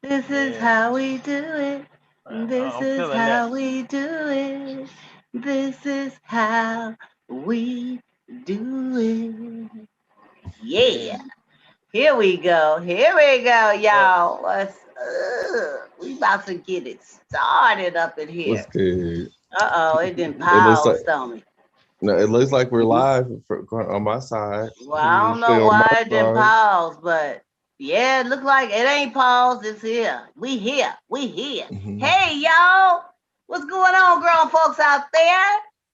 This is Yeah. how we do it. This I'm is feeling that. how we do it. This is how we do it. Yeah. Yeah. Here we go. Here we go, Uh, y'all. We about to get it started up in What's here. good? Uh-oh, it didn't It looks like pause on me. no, it looks like we're live on my side. Well, I'm I gonna don't say know on why my it didn't side. pause, but yeah, it looked like it ain't paused. It's here. We here. We here. Hmm. Hey, y'all. What's going on, grown folks out there?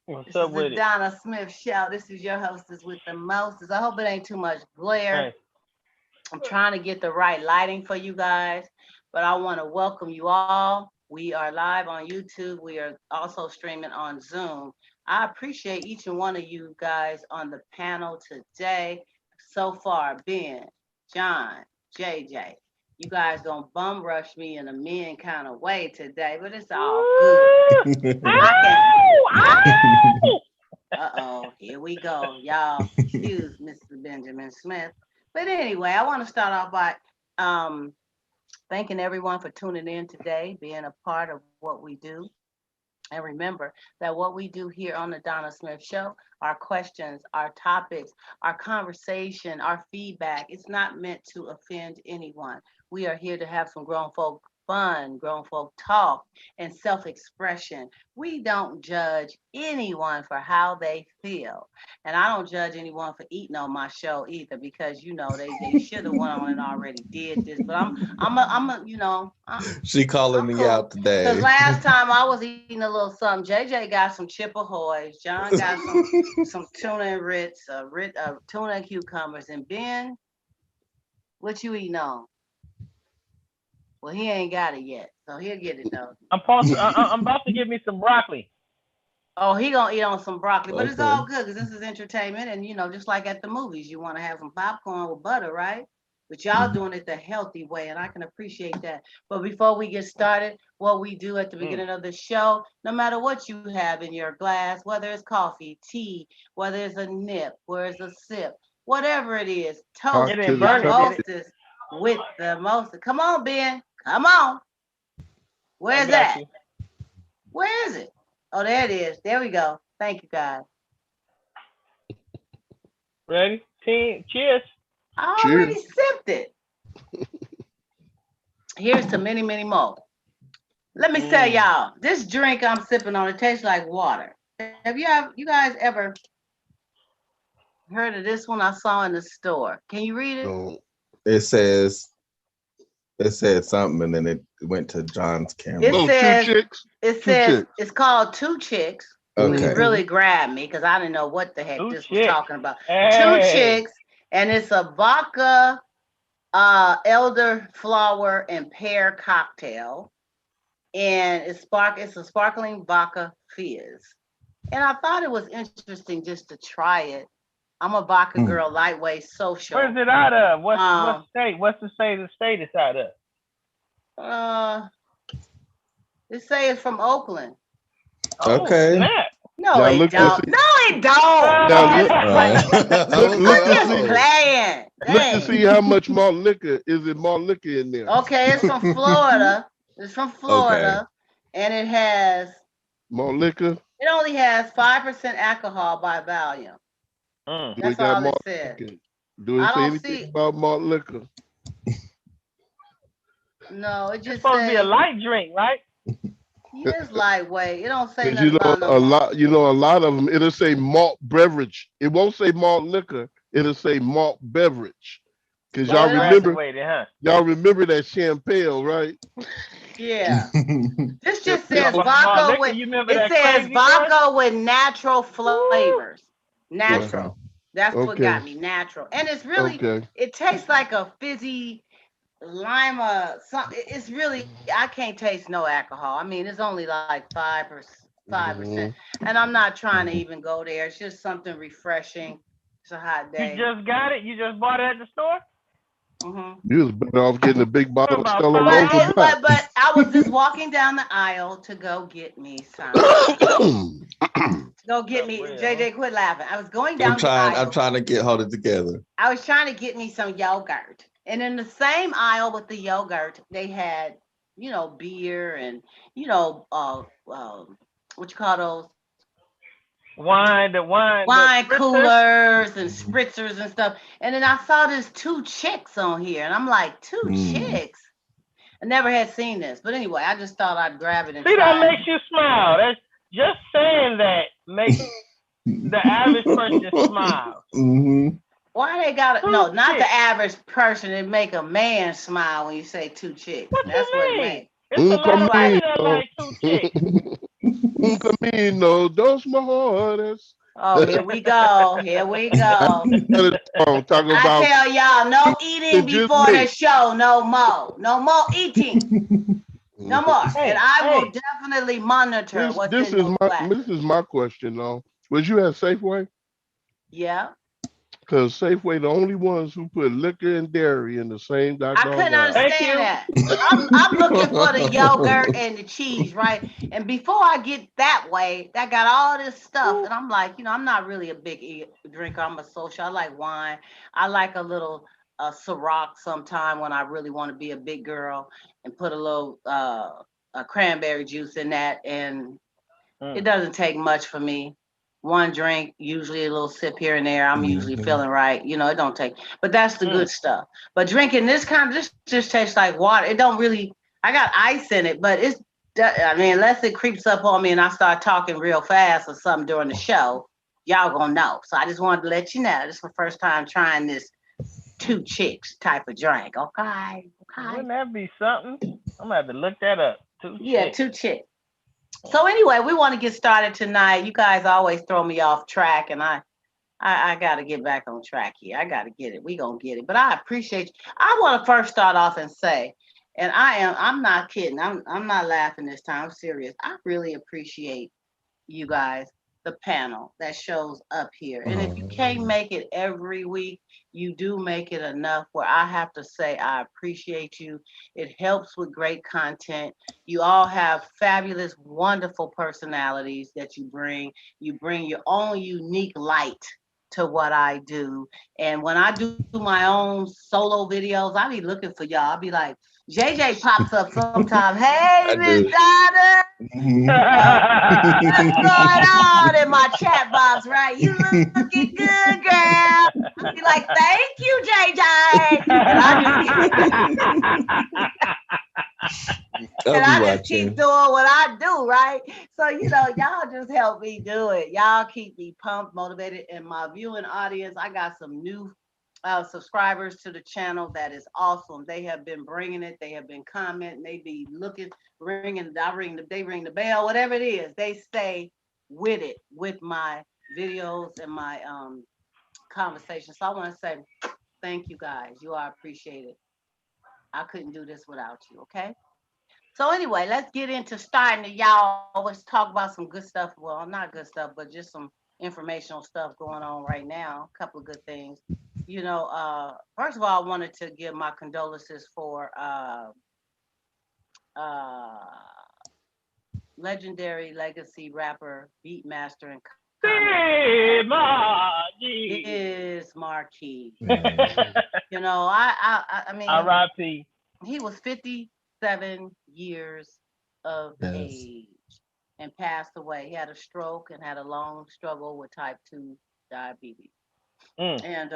what's This is up the with it? Donna Smith Show. This is your hostess with the mostest. I hope it ain't too much glare. Hey, I'm trying to get the right lighting for you guys, but I want to welcome you all. We are live on YouTube. We are also streaming on Zoom. I appreciate each and one of you guys on the panel today. So far, Ben, John, JJ. You guys gonna bum rush me in a men kind of way today, but it's all good. woo! I can. Ow! I. Ow! Here we go, y'all. Excuse Mr. Benjamin Smith. But anyway, I want to start off by um, thanking everyone for tuning in today, being a part of what we do. And remember that what we do here on the Donna Smith Show, our questions, our topics, our conversation, our feedback, it's not meant to offend anyone. We are here to have some grown folk fun, grown folk talk, and self expression. We don't judge anyone for how they feel. And I don't judge anyone for eating on my show either because they should have went on and already did this. But She calling I'm me cool. out Cause today. last time I was eating a little something. JJ got some Chippehoys. John got some tuna and tuna and cucumbers. And Ben, what you eating on? Well, he ain't got it yet, so he'll get it though. I'm about to give me some broccoli. Oh, he gonna eat on some broccoli, but it's Okay. all good because this is entertainment, and just like at the movies, you want to have some popcorn with butter, right? But y'all Mhm. doing it the healthy way, and I can appreciate that. But before we get started, what we do at the Mm. beginning of the show, no matter what you have in your glass, whether it's coffee, tea, whether it's a nip, whether it's a sip, whatever it is, Hot toast It to didn't the your burn it, touch. did it? hostess with the most. Come on, Ben. Come on. I Where's got that? you. Where is it? Oh, there it is. There we go. Thank you, guys. Ready? Team, cheers. I already Cheers. sipped it. Here's to many, many more. Let me tell Mm. y'all, this drink I'm sipping on, it tastes like water. You guys ever heard of this one I saw in the store? Can you read it? No. It says it said something and then it went to John's It camera. Oh, two says chicks. it Two says chicks. it's called Two Chicks, which Okay. Mm-hmm. really grabbed me because I didn't know what the heck Two this was chicks. talking about. Two Hey. chicks, and it's a vodka, elderflower and pear cocktail, and it's a sparkling vodka fizz. And I thought it was interesting just to try it. I'm a vodka Mm. girl, lightweight, social. Where's it out of? What Um, state? What's the state it's out of? uh, they say it's from Oakland. Oh Okay. snap! No, Now it look and Uh, don't. see. No, it don't. Now I'm look. just playing. I was Look like, and I'm just see. oh. playing. Look and Dang. see how much malt liquor is in malt liquor in there. Okay, it's from Florida. It's from Okay. Florida, and Malt liquor. it only has 5% alcohol by volume. Mm. Do it That's got all it malt says. liquor? Do it I say don't anything see. about malt liquor? No, it It's just supposed to be a say light drink, right? yeah, it's lightweight. It don't say Because nothing about no malt. a lot of them, it'll say malt beverage. It won't say malt liquor. It'll say malt beverage. Because Oh, Y'all it don't. graduated, huh? y'all remember that champagne, right? Yeah. This just You talking says Chappelle. about small vodka liquor? with. You remember It that says crazy one? vodka with natural Woo! flavors. Okay. Natural. That's what got Okay. me. Natural, and it's really. Okay. It tastes like a fizzy lima. It's really. I can't taste no alcohol. I mean, it's only like 5%. Hmm. And I'm not trying to even go there. It's just something refreshing. It's a hot You day. just got it? You just bought it at the store? Hmm. You was better off getting a big For bottle of about Stella But Rosa $5. it, Black. but I was just walking down the aisle to go get me some. Go get Stuff me, real, JJ. Quit laughing. I was going I'm down the trying. I'm aisle. trying to get hold it together. I was trying to get me some yogurt, And in the same aisle with the yogurt, they had, beer and, you know, what you call those? The Wine spritzer. coolers and Mhm. spritzers and stuff. And then I saw this two chicks on here, and I'm like, two Mm. chicks? I never had seen this. But anyway, I just thought I'd grab it and See, that try it. makes you smile. That's just saying that makes the average person smile. Mhm. Why they got it? Two No, not the chicks. average person. It make a man smile when you say two chicks. What That's what you it mean? makes. It's a Un lot That's of women right. that camino, like two chicks. un camino, dos mejores. Oh, here we go. Here we I go. heard a song talking I about tell y'all, no it's eating just before the me. show. No more. No more eating. No more. And Hey, I will hey. definitely monitor what's This in is those this glasses. is my question though. Was you at Safeway? Yeah. Because Safeway the only ones who put liquor and dairy in the same I doggone couldn't aisle. Thank understand you. that. I'm looking for the yogurt and the cheese, right? And before I get that way, that got all this stuff, and I'm like, I'm not really a big drinker. I'm a social. I like wine. I like a little Ciroc sometime when I really want to be a big girl and put a little cranberry juice in that, and it Mm. doesn't take much for me. One drink, usually a little sip here and there. I'm usually Mhm. feeling right. It don't take, but that's the Mm. good stuff. But drinking this just tastes like water. It don't really, I got ice in it, but I mean, unless it creeps up on me and I start talking real fast or something during the show, y'all gonna know. So I just wanted to let you know. This is my first time trying this two chicks type of drink. Okay. Okay. Wouldn't that be something? I'm gonna have to look that up. Two Yeah, chicks. two chicks. So anyway, we want to get started tonight. You guys always throw me off track, and I got to get back on track here. I got to get it. We gonna get it. But I appreciate you. I want to first start off and say, and I'm not kidding. I'm not laughing this time. I'm serious. I really appreciate you guys, the panel that shows up here. And if you can't Oh. make it every week, you do make it enough where I have to say I appreciate you. It helps with great content. You all have fabulous, wonderful personalities that you bring. You bring your own unique light to what I do. And when I do my own solo videos, I be looking for y'all. I'll be like, JJ pops up sometime. Hey, I Miss do. Donna. Mhm. Uh, what's going on in my chat box, right? You looking good, girl. I'll be like, thank you, JJ. And I'll be I just keep watching. doing what I do, right? So, y'all just help me do it. Y'all keep me pumped, motivated. And my viewing audience, I got some new subscribers to the channel. That is awesome. They have been bringing it. They have been commenting. They be looking, ringing. They ring the bell. Whatever it is, they stay with it with my videos and my conversations. So I want to say thank you guys. You are appreciated. I couldn't do this without you. Okay. So anyway, let's get into starting to y'all. Let's talk about some good stuff. Well, not good stuff, but just some informational stuff going on right now. A couple of good things. First of all, I wanted to give my condolences for uh, legendary legacy rapper, beatmaster, and comic Biz artist Markie. Biz Markie. Man. I mean, R.I.P. he was 57 years of Yes. age and passed away. He had a stroke and had a long struggle with type 2 diabetes. Mm. And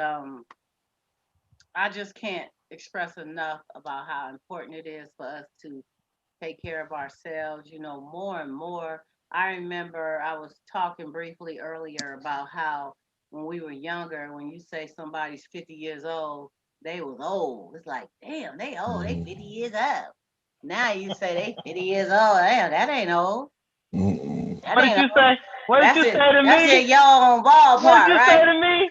I just can't express enough about how important it is for us to take care of ourselves, more and more. I remember I was talking briefly earlier about how when we were younger, when you say somebody's 50 years old, they was old. It's like, damn, they old. They 50 Mm. years old. Now you say they 50 years old. Damn, that ain't old. Mm-mm. That What did ain't you old. say? What did That's you it. say to That's me? it, young What did ballpark, you say right? to me?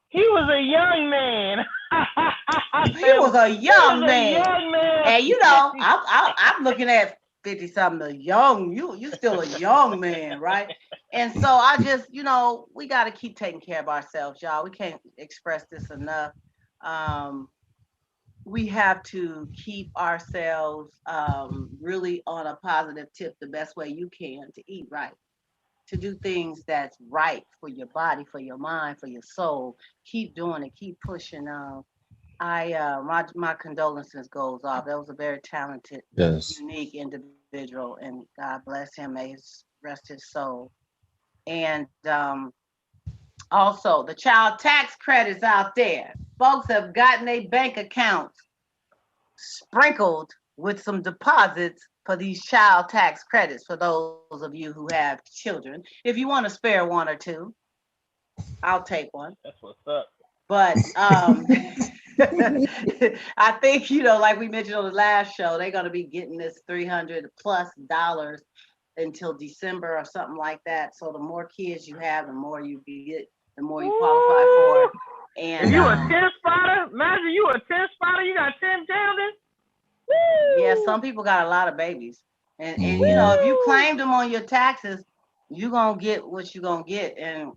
He was a young man. I He said, was a he was young a man. young man. And I'm looking at 50 something, a young, you still a young man, right? And so I just, we got to keep taking care of ourselves, y'all. We can't express this enough. Um, we have to keep ourselves really on a positive tip the best way you can to eat right, to do things that's right for your body, for your mind, for your soul. Keep doing it, keep pushing. My condolences goes off. That was a very talented, Yes. unique individual, and God bless him. May his rest his soul. And also the child tax credits out there. Folks have gotten their bank accounts sprinkled with some deposits for these child tax credits for those of you who have children. If you want to spare one or two, I'll take one. That's what's up. But I think, like we mentioned on the last show, they're going to be getting this $300+ until December or something like that. So the more kids you have, the more you get, the more you qualify for. Ooh. And If you a 10 spotter, imagine you a 10 spotter, you got 10 children. yeah, Woo! some people got a lot of babies. And Mhm. if you Woo! claimed them on your taxes, you're going to get what you're going to get. And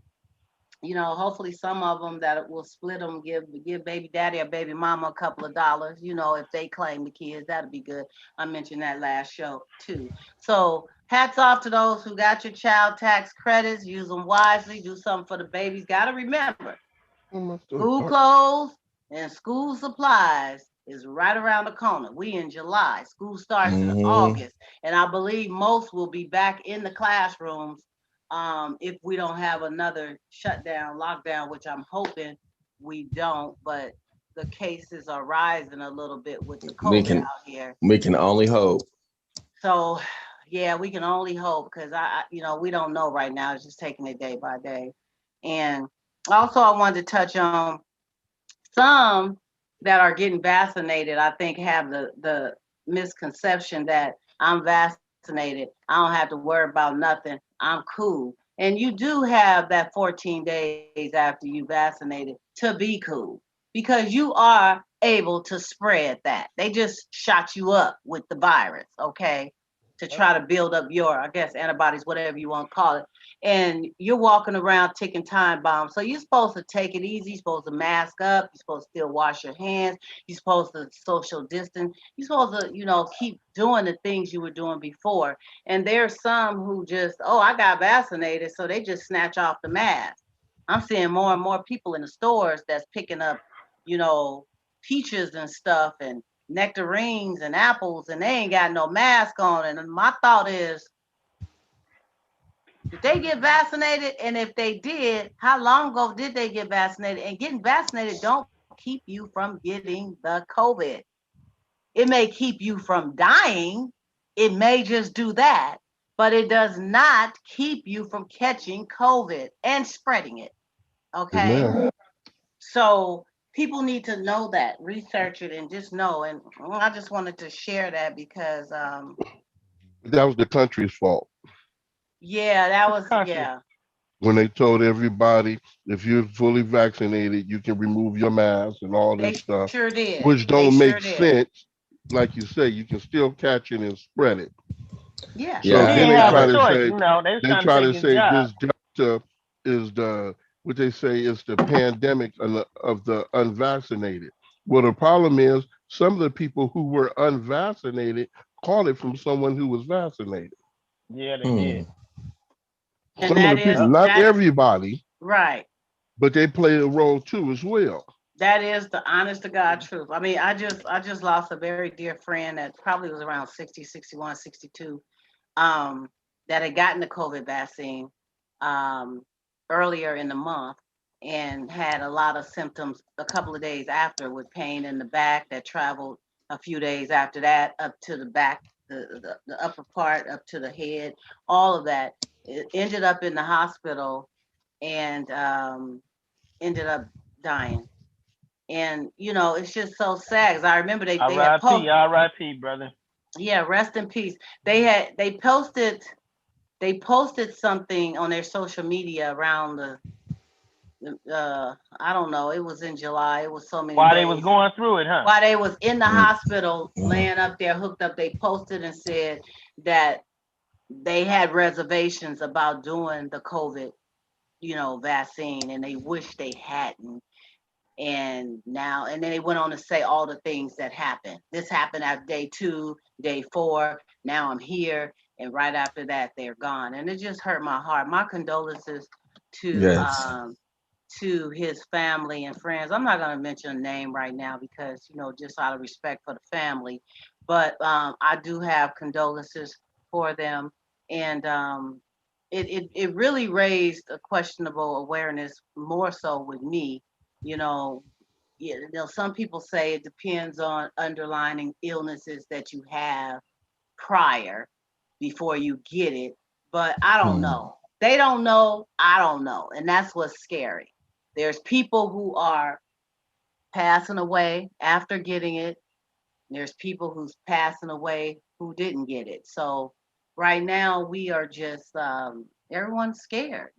hopefully some of them that will split them, give baby daddy or baby mama a couple of dollars, if they claim the kids, that'd be good. I mentioned that last show too. So hats off to those who got your child tax credits. Use them wisely. Do something for the babies. Got to remember, What am I still school clothes and school supplies is right around the corner. We in July. School starts in Mhm. August, and I believe most will be back in the classrooms if we don't have another shutdown, lockdown, which I'm hoping we don't. But the cases are rising a little bit with the We COVID can out here. we can only hope. So yeah, we can only hope because we don't know right now. It's just taking it day by day. And also, I wanted to touch on some that are getting vaccinated. I think have the misconception that I'm vaccinated, I don't have to worry about nothing, I'm cool. And you do have that 14 days after you vaccinated to be cool because you are able to spread that. They just shot you up with the virus, okay? To Yep. try to build up your, I guess, antibodies, whatever you want to call it. And you're walking around ticking time bombs. So you're supposed to take it easy. You're supposed to mask up. You're supposed to still wash your hands. You're supposed to social distance. You're supposed to, keep doing the things you were doing before. And there's some who just, oh, I got vaccinated, so they just snatch off the mask. I'm seeing more and more people in the stores that's picking up, you know, peaches and stuff and nectarines and apples, and they ain't got no mask on. And my thought is, did they get vaccinated? And if they did, how long ago did they get vaccinated? And getting vaccinated don't keep you from getting the COVID. It may keep you from dying. It may just do that, but it does not keep you from catching COVID and spreading it. Okay. Amen. So people need to know that, research it, and just know. And I just wanted to share that because, That was the country's fault yeah, that Which was, country? yeah, when they told everybody if you're fully vaccinated, you can remove your mask and all they this sure stuff, did. which They sure don't make did. sense. Like you say, you can still catch it and spread it. Yeah. He So Yeah, then didn't they have a try I to choice. say They was they trying to try take to his say job. this Delta is the what they say is the pandemic of the unvaccinated. Well, the problem is some of the people who were unvaccinated caught it from someone who was vaccinated. Yeah, they did. hmm. And Some of the people, Yep. not everybody, right. but they played a role too as well. That is the honest to God truth. I mean, I just lost a very dear friend that probably was around 60, 61, 62, um, that had gotten the COVID vaccine um, earlier in the month and had a lot of symptoms a couple of days after with pain in the back that traveled a few days after that up to the back, the upper part, up to the head, all of that. It ended up in the hospital and ended up dying. And it's just so sad because I remember they had R.I.P. R.I.P. Brother. yeah, rest in peace. They posted something on their social media around the I don't know, it was in July, it was so many While they was days going through it, huh? while they was in the Mm, hospital yeah. laying up there hooked up. They posted and said that they had reservations about doing the COVID vaccine, and they wish they hadn't. And then they went on to say all the things that happened. This happened at day 2, day 4. Now I'm here, and right after that, they're gone. And it just hurt my heart. My condolences to Yes. to his family and friends. I'm not going to mention a name right now because, just out of respect for the family, but I do have condolences for them. And it really raised a questionable awareness more so with me. You know, some people say it depends on underlying illnesses that you have prior before you get it, but I don't Mm. know. They don't know, I don't know. And that's what's scary. There's people who are passing away after getting it. There's people who's passing away who didn't get it. So right now we are just everyone's scared.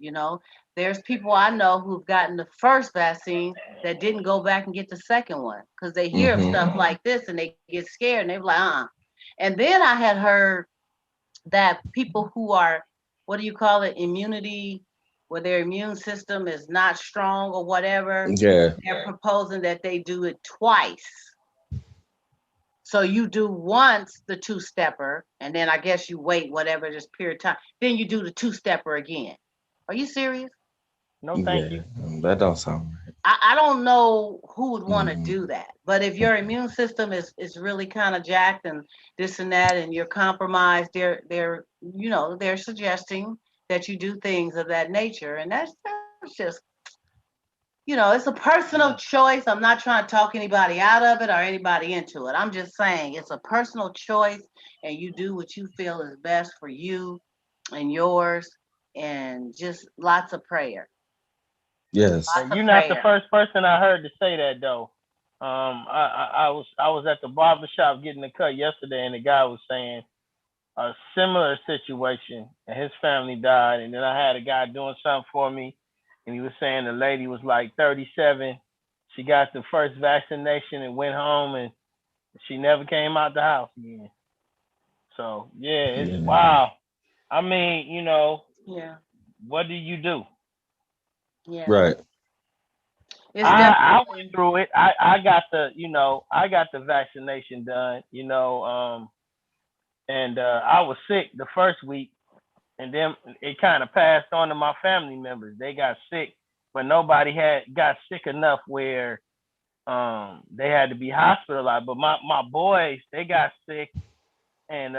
There's people I know who've gotten the first vaccine that didn't go back and get the second one because they hear of stuff Mm-hmm. like this and they get scared and they're like, And then I had heard that people who are, what do you call it, immunity, where their immune system is not strong or whatever, Yeah. they're proposing that they do it twice. So you do once the two-stepper, and then I guess you wait whatever this period of time. Then you do the two-stepper again. Are you serious? No, thank Yeah. you. That don't sound right. I don't know who would want to Mm-hmm. do that. But if your immune system is really kind of jacked and this and that, and you're compromised, they're suggesting that you do things of that nature, and that's just it's a personal choice. I'm not trying to talk anybody out of it or anybody into it. I'm just saying it's a personal choice, and you do what you feel is best for you and yours, and just lots of prayer. Yes. Lots And of you're not the prayer. first person I heard to say that though. I was at the barber shop getting a cut yesterday, and the guy was saying a similar situation, and his family died. And then I had a guy doing something for me, and he was saying the lady was like 37. She got the first vaccination and went home, and she never came out the house again. So yeah, it's Yeah. wow. I mean, Yeah, what do you do? yeah. Right. It's I definitely. went through it. I got the vaccination done. And I was sick the first week, and then it kind of passed on to my family members. They got sick, but nobody had got sick enough where they had to be hospitalized. But my boys, they got sick, and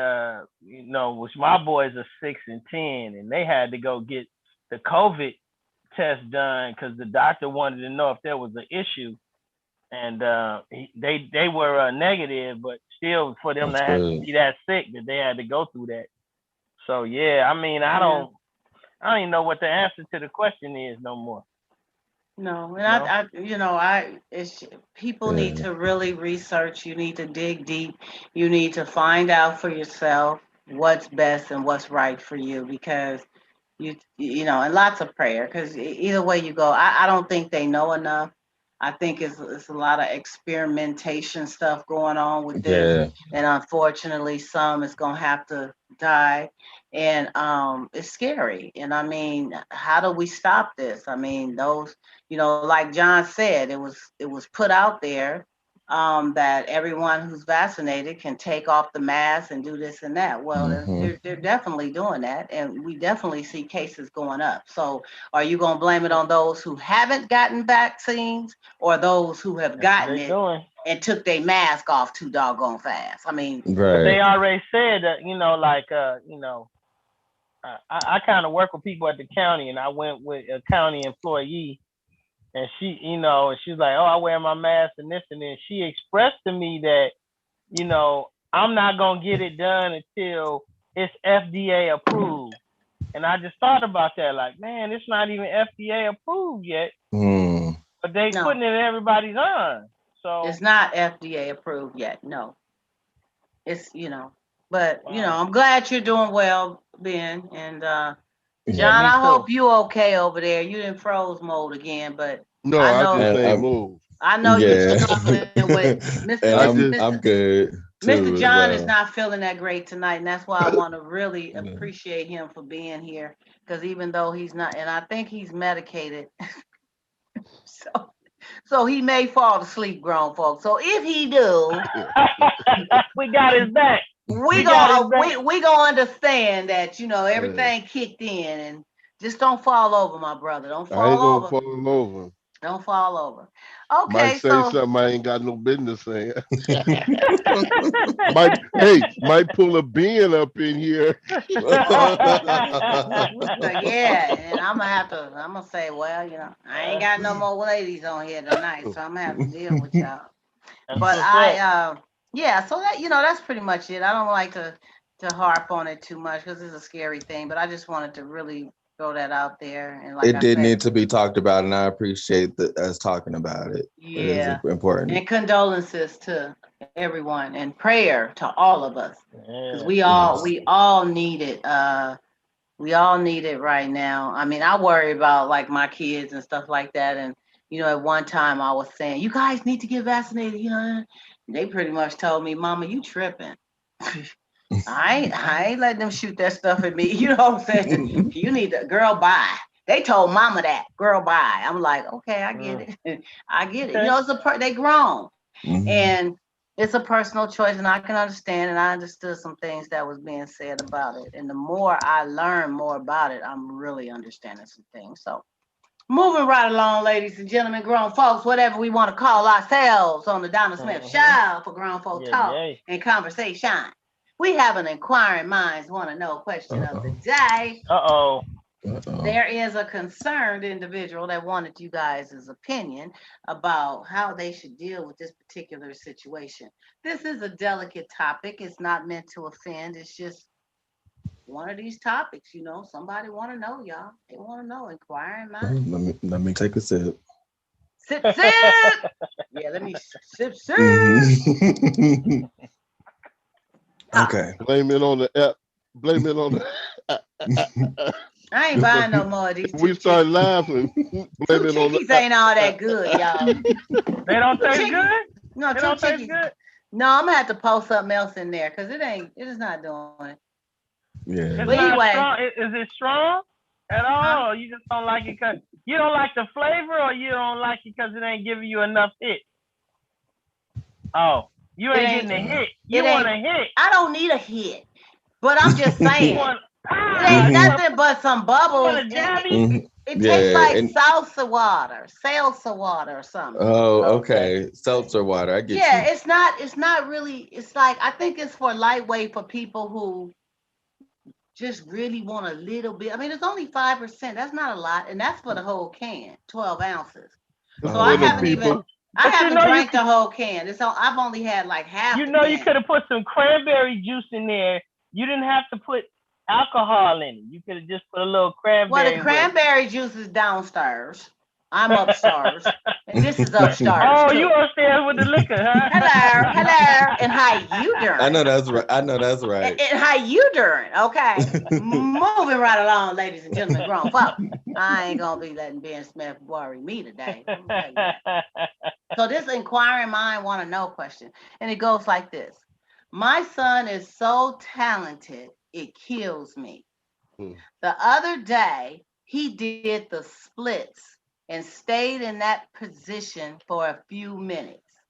which my boys are 6 and 10, and they had to go get the COVID test done because the doctor wanted to know if there was an issue, and they were negative, but still for them to That's have to good. be that sick that they had to go through that. So yeah, I mean, I Yeah. don't I don't even know what the answer to the question is no more. No, and No, it's people need Yeah. to really research. You need to dig deep. You need to find out for yourself what's best and what's right for you because and lots of prayer because either way you go, I don't think they know enough. I think it's a lot of experimentation stuff going on with this, Yeah. and unfortunately, some is gonna have to die, and it's scary. And I mean, how do we stop this? I mean, those, like John said, it was put out there that everyone who's vaccinated can take off the mask and do this and that. Well, Mm-hmm. they're definitely doing that, and we definitely see cases going up. So, are you going to blame it on those who haven't gotten vaccines or those who have that's what gotten they it doing. and took their mask off too doggone fast? I mean, But Right. they already said that, I kind of work with people at the county, and I went with a county employee, and she's like, oh, I wear my mask and this, and then she expressed to me that, I'm not gonna get it done until it's FDA approved. And I just thought about that, like, man, it's not even FDA approved yet, Mm. but they no, putting it in everybody's on. it's So not FDA approved yet. No, it's but wow, I'm glad you're doing well, Ben, and yeah, John, Yeah. me I too. hope you okay over there. You in froze mode again, but No, I I know just And ain't I'm moved. I know you're yeah. struggling with And I I'm just I'm Mr. good Mr. too as John is well. not feeling that great tonight, and that's why I want to really Yeah. appreciate him for being here. Because even though he's not, and I think he's medicated, so he may fall asleep, grown folks. So if he do, We got his back. we We got his gonna back. we gonna understand that uh, everything kicked in, and Just don't fall over, my brother. Don't I ain't fall gonna over. fall over. Don't fall over. Might Okay, say so something I ain't got no business saying. Might pull a being up in here. yeah, and I'm gonna say, well, I ain't got no more ladies on here tonight, so I'm gonna have to deal with y'all. That's But what's up. yeah, so that's pretty much it. I don't like to harp on it too much because it's a scary thing, but I just wanted to really throw that out there. And like It I did said, need to be talked about, and I appreciate us talking about it. It is yeah, important. and condolences to everyone and prayer to all of us because Yeah. Yes. we all need it. We all need it right now. I mean, I worry about like my kids and stuff like that. And, at one time I was saying, you guys need to get vaccinated. They pretty much told me, Mama, you tripping. I ain't letting them shoot that stuff at me. You know what I'm saying? You need to, girl, bye. They told Mama that, girl, bye. I'm like, okay, I get it. I get it. Okay. They grown. Mhm. And it's a personal choice, and I can understand, and I understood some things that was being said about it. And the more I learn more about it, I'm really understanding some things. So moving right along, ladies and gentlemen, grown folks, whatever we want to call ourselves on the Donna Smith Show for grown folk Yeah, talk yeah. and conversation. We have an inquiring minds want to know question of the Uh-oh. day. Uh-oh. Uh-oh. There is a concerned individual that wanted you guys' opinion about how they should deal with this particular situation. This is a delicate topic. It's not meant to offend. It's just one of these topics, Somebody want to know, y'all. They want to know. Inquiring minds. Let me take a sip. Sip, sip. Yeah, let me sip, sip. Mhm. Ah, Okay. Blame it on the app. Blame it on the. I ain't buying no more of these We two start chickies. laughing. Two Blame it on the chickies ain't all that good, y'all. They don't Two taste chickies. good? No, They two don't taste chickies. good? No, I'm gonna have to post something else in there because it is not doing it. It's But Yeah. not anyway, strong. Is it strong at huh? all? Or you just don't like it because you don't like the flavor, or you don't like it because it ain't giving you enough hit? Oh, you It ain't ain't. getting a hit. It You want ain't. a hit. I don't need a hit, but I'm just You saying want it ain't you Mhm. want nothing but some you want bubbles. a It, jabby? Mhm. it tastes Yeah. like And salsa water or something. oh, Okay. okay. Seltzer water. I get Yeah, you. it's not really. It's like I think it's for lightweight for people who just really want a little bit. I mean, it's only 5%. That's not a lot, and that's for the whole can, 12 ounces. It's So Oh I for the haven't wow. even people. I But haven't drank the whole can. I've only had like half the you can. could have put some cranberry juice in there. You didn't have to put alcohol in it. You could have just put a little Well, the cranberry with it. cranberry juice is downstairs. I'm upstairs, and this is upstairs Oh, you too. upstairs with the liquor, huh? Hello, hello, and how you I doing? know that's right. I know that's right. And how you doing? Okay, moving right along, ladies and gentlemen, grown folks. I ain't gonna be letting Ben Smith worry me today. I'm gonna tell you that. So this inquiring mind want to know question, and it goes like this: My son is so talented, it kills me. Hmm. The other day, he did the splits and stayed in that position for a few minutes.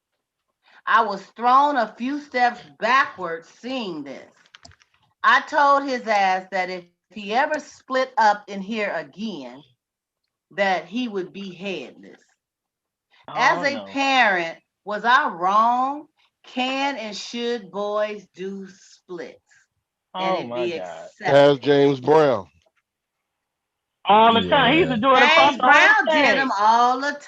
I was thrown a few steps backwards seeing this. I told his ass that if he ever split up in here again, that he would be headless. As Oh a no. parent, was I wrong? Can and should boys do splits and Oh it my be God. Ask accepted? James Brown. All the time. He used Yeah. to do it across James the whole Brown did them stage. all the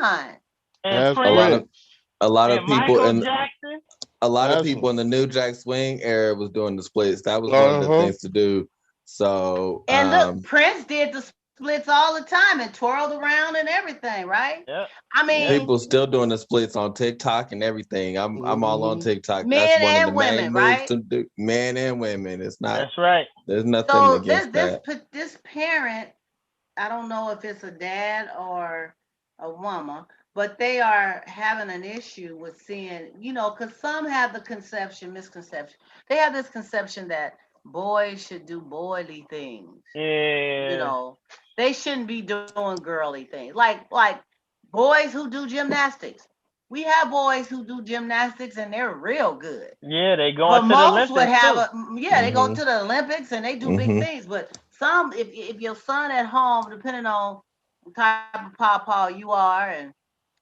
time. And Ask A Prince lot of Prince. a lot of and people Michael in Jackson. a lot of Ask people him. in the New Jack Swing era was doing the splits. That was one of the Uh-huh. things to do. So And look, Prince did the splits all the time and twirled around and everything, right? Yep. I mean, Yep. people still doing the splits on TikTok and everything. I'm all on Hmm. TikTok. That's men one of the and main women, moves right? to do. Men and women. It's not. That's right. There's nothing So against that. this parent, I don't know if it's a dad or a woman, but they are having an issue with seeing, because some have the misconception. They have this conception that boys should do boyly things. You Yeah. know, they shouldn't be doing girly things. Like boys who do gymnastics. We have boys who do gymnastics and they're real good. Yeah, they going But to the most would Olympics have too. they go Hmm. to the Olympics and they do big Hmm. things. But if your son at home, depending on the type of pawpaw you are, and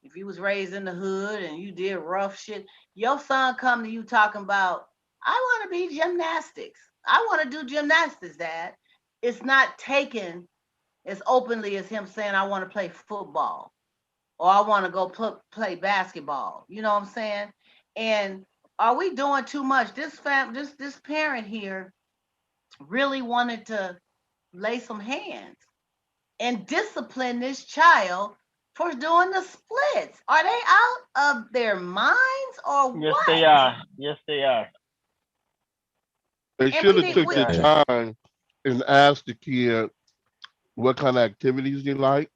if you was raised in the hood and you did rough shit, your son come to you talking about, I want to be gymnastics. I want to do gymnastics, Dad. It's not taken as openly as him saying, I want to play football or I want to go play basketball. You know what I'm saying? And are we doing too much? This parent here really wanted to lay some hands and discipline this child for doing the splits. Are they out of their minds or Yes, what? they are. Yes, they are. They should have took the time and asked the kid what kind of activities they like.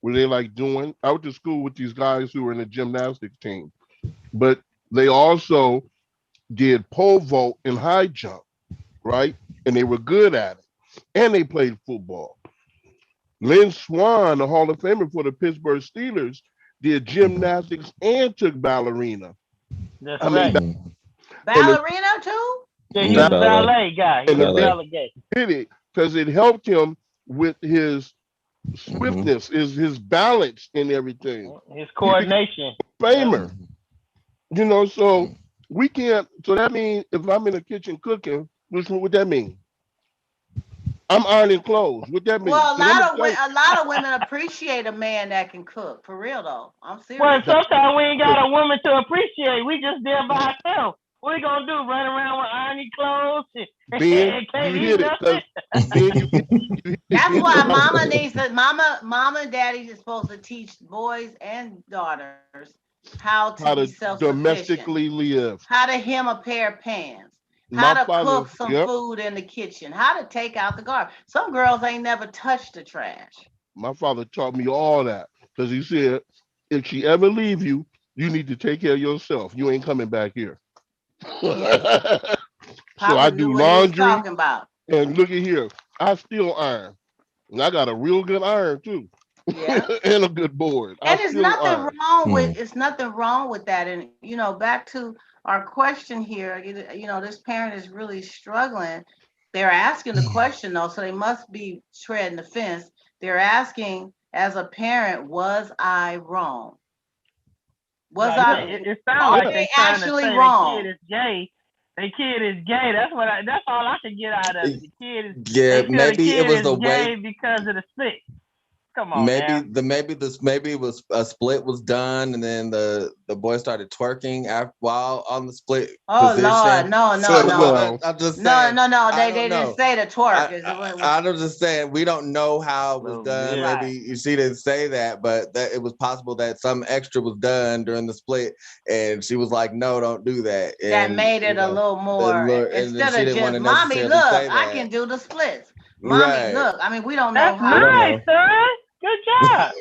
What they like doing. I went to school with these guys who were in the gymnastics team, but they also did pole vault and high jump, right? And they were good at it. And they played football. Lynn Swan, the Hall of Famer for the Pittsburgh Steelers, did gymnastics and took ballerina. That's right. Ballerina too? Yeah, he was a ballet guy. He was a ballet guy. Did it because it helped him with his swiftness, his balance and everything. His coordination. Famer. You know, so we can't, so that means if I'm in the kitchen cooking, what would that mean? I'm ironing clothes. What that mean? Well, a lot of women appreciate a man that can cook. For real though, I'm serious. Well, sometimes we ain't got a woman to appreciate. We just there by ourselves. What we gonna do? Run around with ironing clothes? Ben, you hit it. That's why mama needs to. Mama and daddy is supposed to teach boys and daughters how to be self-sufficient, domestically live, how to hem a pair of pants, how to cook some food in the kitchen, how to take out the garbage. Some girls ain't never touched the trash. My father taught me all that because he said, if she ever leave you, you need to take care of yourself. You ain't coming back here. Yeah. So I do laundry. About. And look at here, I still iron. And I got a real good iron too. Yeah. And a good board. And there's nothing wrong with nothing wrong with that. And you know, back to our question here, you know, this parent is really struggling. They're asking the question though, so they must be treading the fence. They're asking, as a parent, was I wrong? Was I? It sounds like they actually wrong. The kid is gay. The kid is gay. That's all I can get out of it. The kid is maybe it was the way because of the split. Come on, maybe it was a split was done, and then the boy started twerking while on the split position. Lord, no. I'm just saying, no. They didn't say the twerk. I'm just saying we don't know how it was done. Yeah. Maybe she didn't say that, but that it was possible that some extra was done during the split, and she was like, "No, don't do that." And, that made it a little more instead of just, "Mommy, look, I can do the splits." Mommy, look. I mean, we don't know how. That's nice, son. Good job.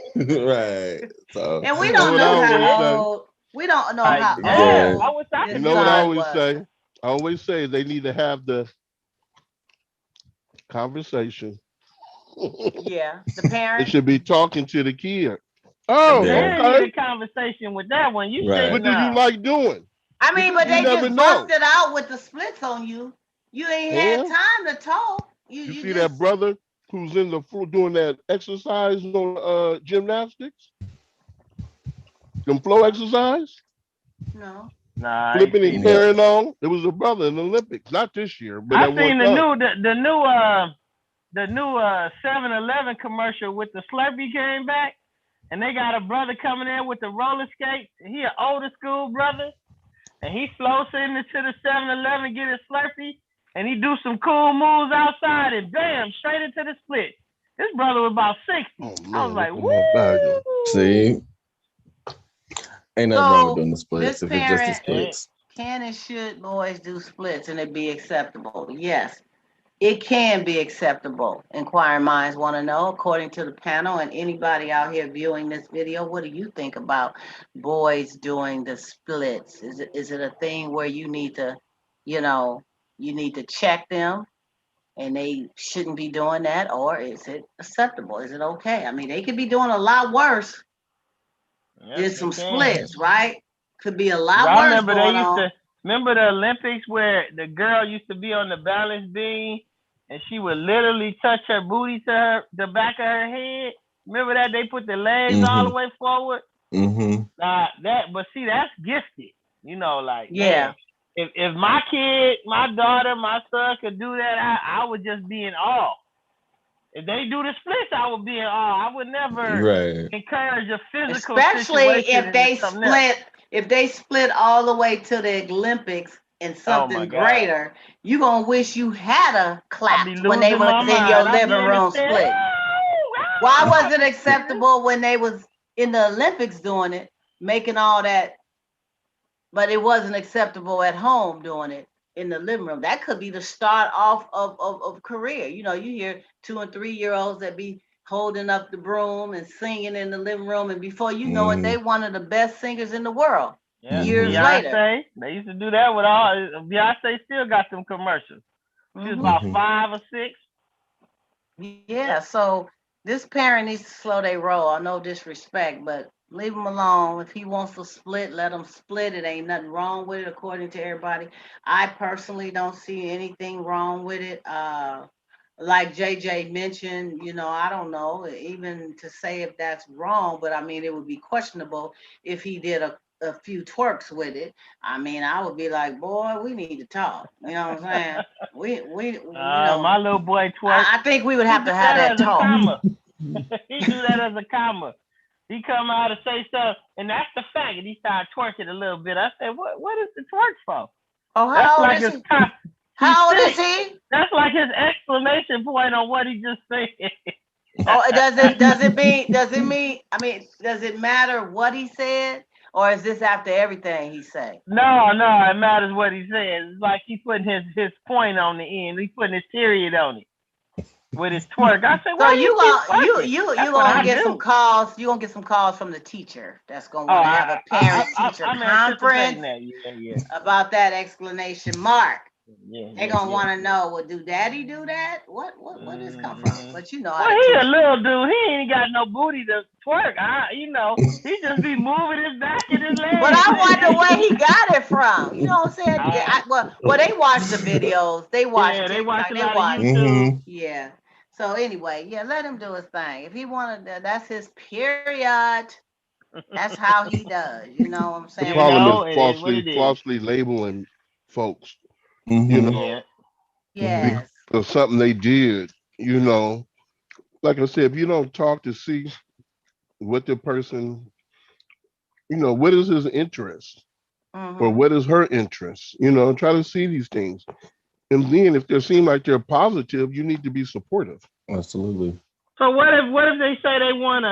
Right. So, and we don't know how old. We don't know how old. You know what I always say? I always say they need to have the conversation. Yeah, the parent. They should be talking to the kid. Oh, okay. Need a conversation with that one. You say, what do you like doing? I mean, but they just busted out with the splits on you. You ain't had time to talk. You see that brother who's in the floor doing that exercise on gymnastics? Them flow exercise? No. Nah. Flipping and carrying on. There was a brother in the Olympics, not this year, but I seen the new 7-Eleven commercial with the Slurpee came back, and they got a brother coming in with the roller skates. He an older school brother, and he floats into the 7-Eleven, get his Slurpee. And he do some cool moves outside and bam, straight into the split. This brother was about 60. I was like, woo! See? Ain't nothing wrong with doing the splits if it's just the splits. Can and should boys do splits and it be acceptable? Yes, it can be acceptable. Inquiring minds want to know, according to the panel and anybody out here viewing this video, what do you think about boys doing the splits? Is it a thing where you need to, you need to check them and they shouldn't be doing that, or is it acceptable? Is it okay? I mean, they could be doing a lot worse. There's some splits, right? Could be a lot worse going on. Remember the Olympics where the girl used to be on the balance beam and she would literally touch her booty to the back of her head. Remember that they put the legs all the way forward. But see, that's gifted. You know, like Yeah. Man, if my kid, my daughter, my son could do that, I would just be in awe. If they do the splits, I would be in awe. I would never encourage a physical especially situation if they split all the way to the Olympics and something greater, you gonna wish you had a clapped when they was in your living room split. Why was it acceptable when they was in the Olympics doing it, making all that, but it wasn't acceptable at home doing it in the living room? That could be the start off of career. You know, you hear 2 and 3 year olds that be holding up the broom and singing in the living room, and before you know it, they one of the best singers in the world. Years later, they used to do that with all. Beyonce still got them commercials. She was about 5 or 6. Yeah, so this parent needs to slow their roll. No disrespect, but leave him alone. If he wants to split, let him split. It ain't nothing wrong with it, according to everybody. I personally don't see anything wrong with it. Like JJ mentioned, you know, I don't know even to say if that's wrong, but I mean, it would be questionable if he did a few twerks with it. I mean, I would be like, boy, we need to talk. You know what I'm saying? We you know, my little boy twerk. I think we would have to have that talk. He do that as a comma. He come out and say stuff, and that's the fact. And he started twerking a little bit. I said, what is the twerk for? Oh, how old is he? That's like his exclamation point on what he just said. Oh, does it mean, I mean, does it matter what he said? Or is this after everything he said? No, it matters what he says. It's like he putting his point on the end. He putting his period on it with his twerk. I said, so you gonna get some calls. You gonna get some calls from the teacher that's gonna want to have a parent-teacher conference about that explanation mark. They're gonna want to know, well, do daddy do that? What does come from? But you know, he a little dude. He ain't got no booty to twerk. You know, he just be moving his back and his legs. But I wonder where he got it from. You know what I'm saying? Well, they watch the videos. They watch TikTok. They watch YouTube. Yeah. So anyway, let him do his thing. If he wanted to, that's his period. That's how he does. You know what I'm saying? The problem is falsely labeling folks. You know, yes, for something they did. You know, like I said, if you don't talk to see what the person, you know, what is his interest, or what is her interest, you know, try to see these things, and then if they seem like they're positive, you need to be supportive. Absolutely. So what if they say they want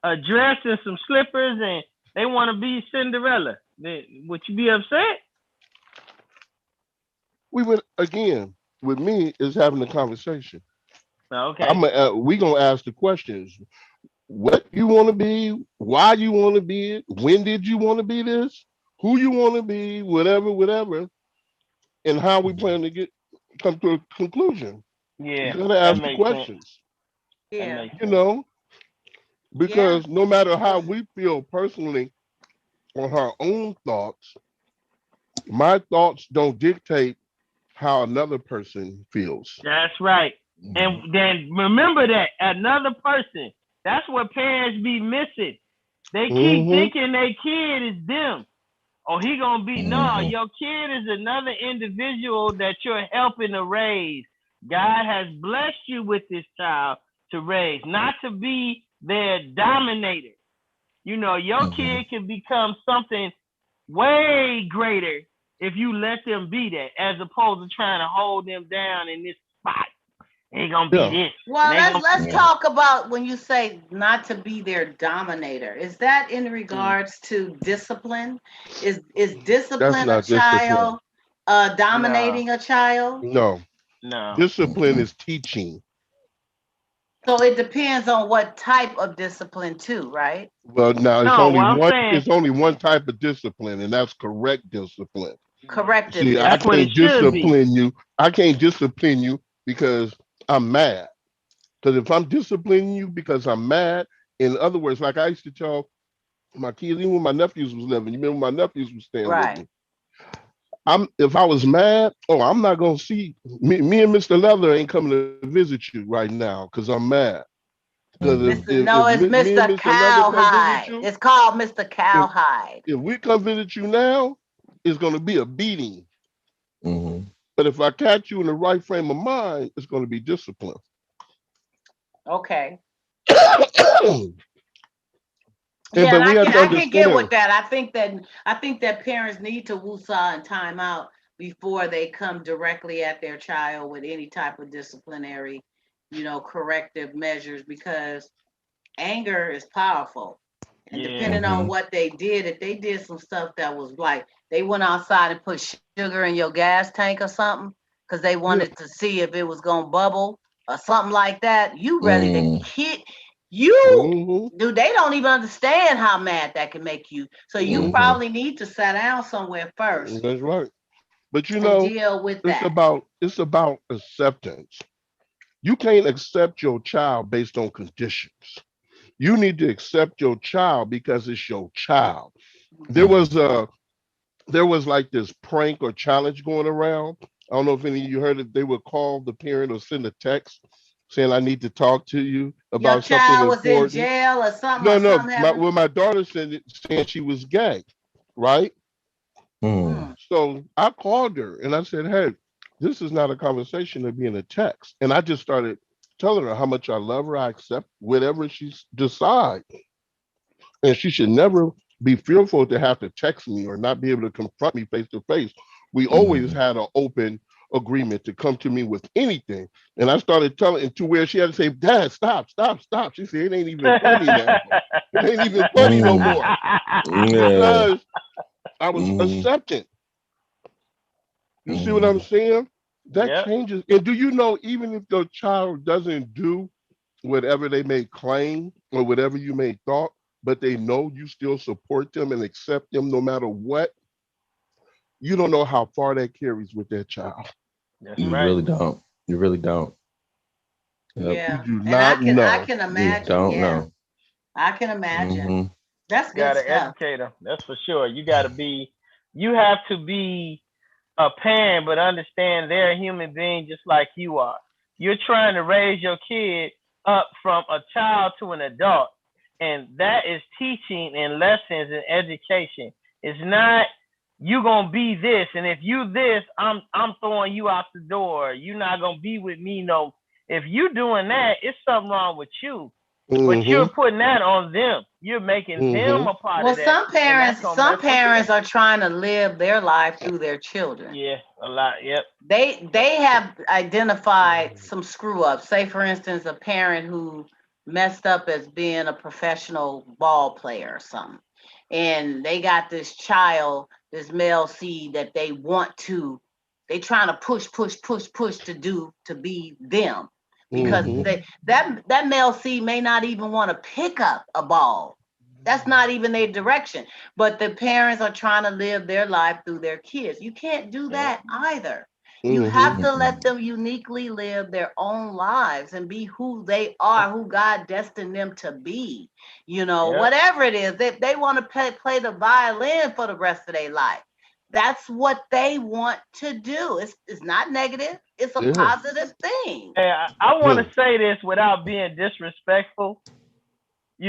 a dress and some slippers and they want to be Cinderella? Would you be upset? We would, again, with me, is having a conversation. Okay. We gonna ask the questions. What you want to be? Why you want to be it? When did you want to be this? Who you want to be? Whatever, and how we plan to come to a conclusion. Yeah. You gotta ask the questions. Yeah. You know, because no matter how we feel personally on our own thoughts, my thoughts don't dictate how another person feels. That's right. And then remember that another person, that's what parents be missing. They keep thinking their kid is them. Or he gonna be, no, your kid is another individual that you're helping to raise. God has blessed you with this child to raise, not to be their dominator. You know, your kid can become something way greater if you let them be that, as opposed to trying to hold them down in this spot. Ain't gonna be this. Well, let's talk about when you say not to be their dominator. Is that in regards to discipline? Is discipline a child dominating a child? No. Discipline is teaching. So it depends on what type of discipline too, right? Well, now it's only one type of discipline, and that's correct discipline. Corrective. See, I can't discipline you. I can't discipline you because I'm mad. Because if I'm disciplining you because I'm mad, in other words, like I used to tell my kids, even when my nephews was living, you remember my nephews was staying with me. if I was mad, oh, I'm not gonna see me and Mr. Leather ain't coming to visit you right now because I'm mad. Because Mhm. No, it's me and Mr. Mr. Leather come visit Cowhide. you, It's called Mr. if Cowhide. if we come visit you now, it's gonna be a beating. Mhm. But if I catch you in the right frame of mind, it's gonna be discipline. Okay. and Yeah, and but we have to I can get with understand. that. I think that parents need to woosah and time out before they come directly at their child with any type of disciplinary, corrective measures, because anger is powerful. And Yeah. depending on Mhm. what they did, if they did some stuff that was like they went outside and put sugar in your gas tank or something because they Yeah. wanted to see if it was gonna bubble or something like that, you ready to Mm. hit you. Mm-hmm. Dude, they don't even understand how mad that can make you. So you Mm-hmm. Mhm. probably need to sit down somewhere first That's right. But and deal with that. it's about acceptance. You can't accept your child based on conditions. You need to accept your child because it's your child. There Mhm. Mhm. was a there was like this prank or challenge going around. I don't know if any of you heard it. They would call the parent or send a text saying, "I need to talk to you Your about something child was in important." jail or No, no. something happened. My daughter said it, saying she was gay, right? Mhm. Mm. So I called her and I said, "Hey, this is not a conversation to be in a text." And I just started telling her how much I love her. I accept whatever she decides, and she should never be fearful to have to text me or not be able to confront me face to face. We always Mhm. had an open agreement to come to me with anything. And I started telling to where she had to say, "Dad, stop, stop, stop." She said, "It ain't even funny now. It ain't even funny no Mm. more." Yeah. Because I was Mhm. accepting. You see what I'm Mhm. saying? That Yep. changes. And do you know, even if the child doesn't do whatever they may claim or whatever you may thought, but they know you still support them and accept them no matter what, you don't know how far that carries with that child. That's You right. really don't. You really don't. Yep. You Yeah. do And not I know. can You imagine, don't yeah. know. I can imagine. Mhm. That's good Gotta stuff. educate them. That's for sure. You have to be a parent, but understand they're a human being just like you are. You're trying to raise your kid up from a child to an adult, and that is teaching and lessons and education. It's not you gonna be this, and if you this, I'm throwing you out the door. You're not gonna be with me. No, if you doing that, it's something wrong with you. But you're Mm-hmm. putting that on them. You're making them Mm-hmm. a part Well, of that, and that's gonna some mess with them. parents are trying to live their life through their children. Yeah, a lot. Yep. Yep. They have identified some screw ups. Say, for instance, a parent who messed up as being a professional ball player or something, and they got this child, this male seed that they trying to push to be them because Mm-hmm. Mhm. that male seed may not even want to pick up a ball. That's not even their direction. But the parents are trying to live their life through their kids. You can't do Yep. that either. You Mm-hmm. have to Mhm. let them uniquely live their own lives and be who they are, who God destined them to be. Yep. Whatever it is, if they want to play the violin for the rest of their life, that's what they want to do. It's not negative, it's a Yeah. positive thing. And I want Yeah. to say this without being disrespectful,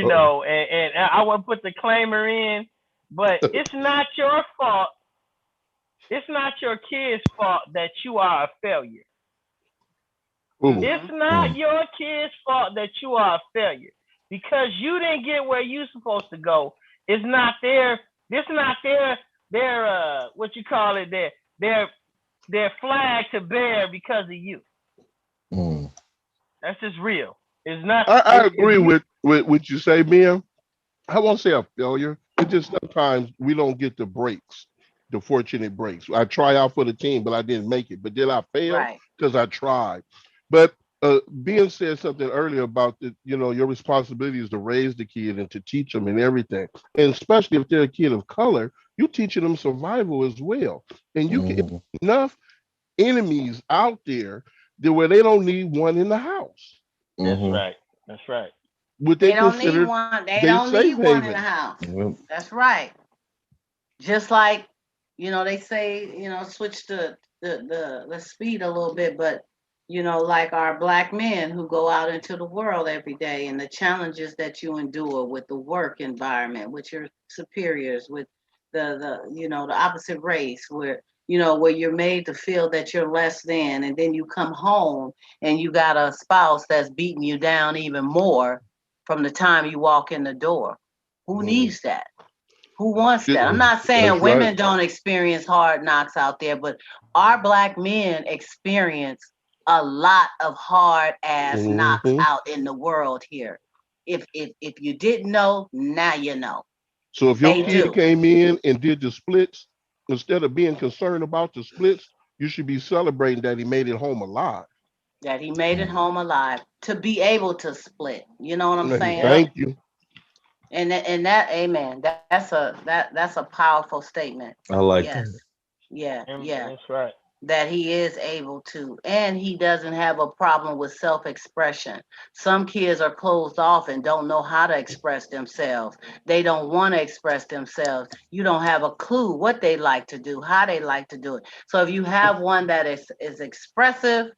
Uh-oh. and I want to put the claimer in, but it's not your fault. It's not your kid's fault that you are a failure. Ooh. It's Hmm. not Mhm. your kid's fault that you are a failure because you didn't get where you supposed to go. It's not their. It's not their what you call it their their flag to bear because of you. Mhm. That's just real. It's not I if agree you. with what you say, Ben. I won't say a failure. It's just sometimes we don't get the breaks, the fortunate breaks. I try out for the team, but I didn't make it. But did I fail? Right. Because I tried. But Ben said something earlier about your responsibility is to raise the kid and to teach them and everything. And especially if they're a kid of color, you teaching them survival as well. And you can Mhm. enough enemies out there that where they don't need one in the house. That's Mhm. right. That's right. What They they don't need consider one. They they don't need safe one in the haven. house. Yep. That's right. Just like They say, switch the speed a little bit, but like our black men who go out into the world every day and the challenges that you endure with the work environment, with your superiors, with the opposite race, where you're made to feel that you're less than, and then you come home and you got a spouse that's beating you down even more from the time you walk in the door. Who needs that? Who wants that? I'm not saying That's women right. don't experience hard knocks out there, but our black men experience a lot of hard ass knocks Hmm. out in the world here. If you didn't know, now you know. So if your They Yeah. kid do. came in and did the splits, instead of being concerned about the splits, you should be celebrating that he made it home alive. That he made it home alive to be able to split. You know what I'm saying? Yep. Thank you. And that, amen. That's a powerful statement. I like Yes. that. Yeah. Yeah. That's right. That he is able to, and he doesn't have a problem with self-expression. Some kids are closed off and don't know how to express themselves. They don't want to express themselves. You don't have a clue what they like to do, how they like to do it. So if you have one that is expressive,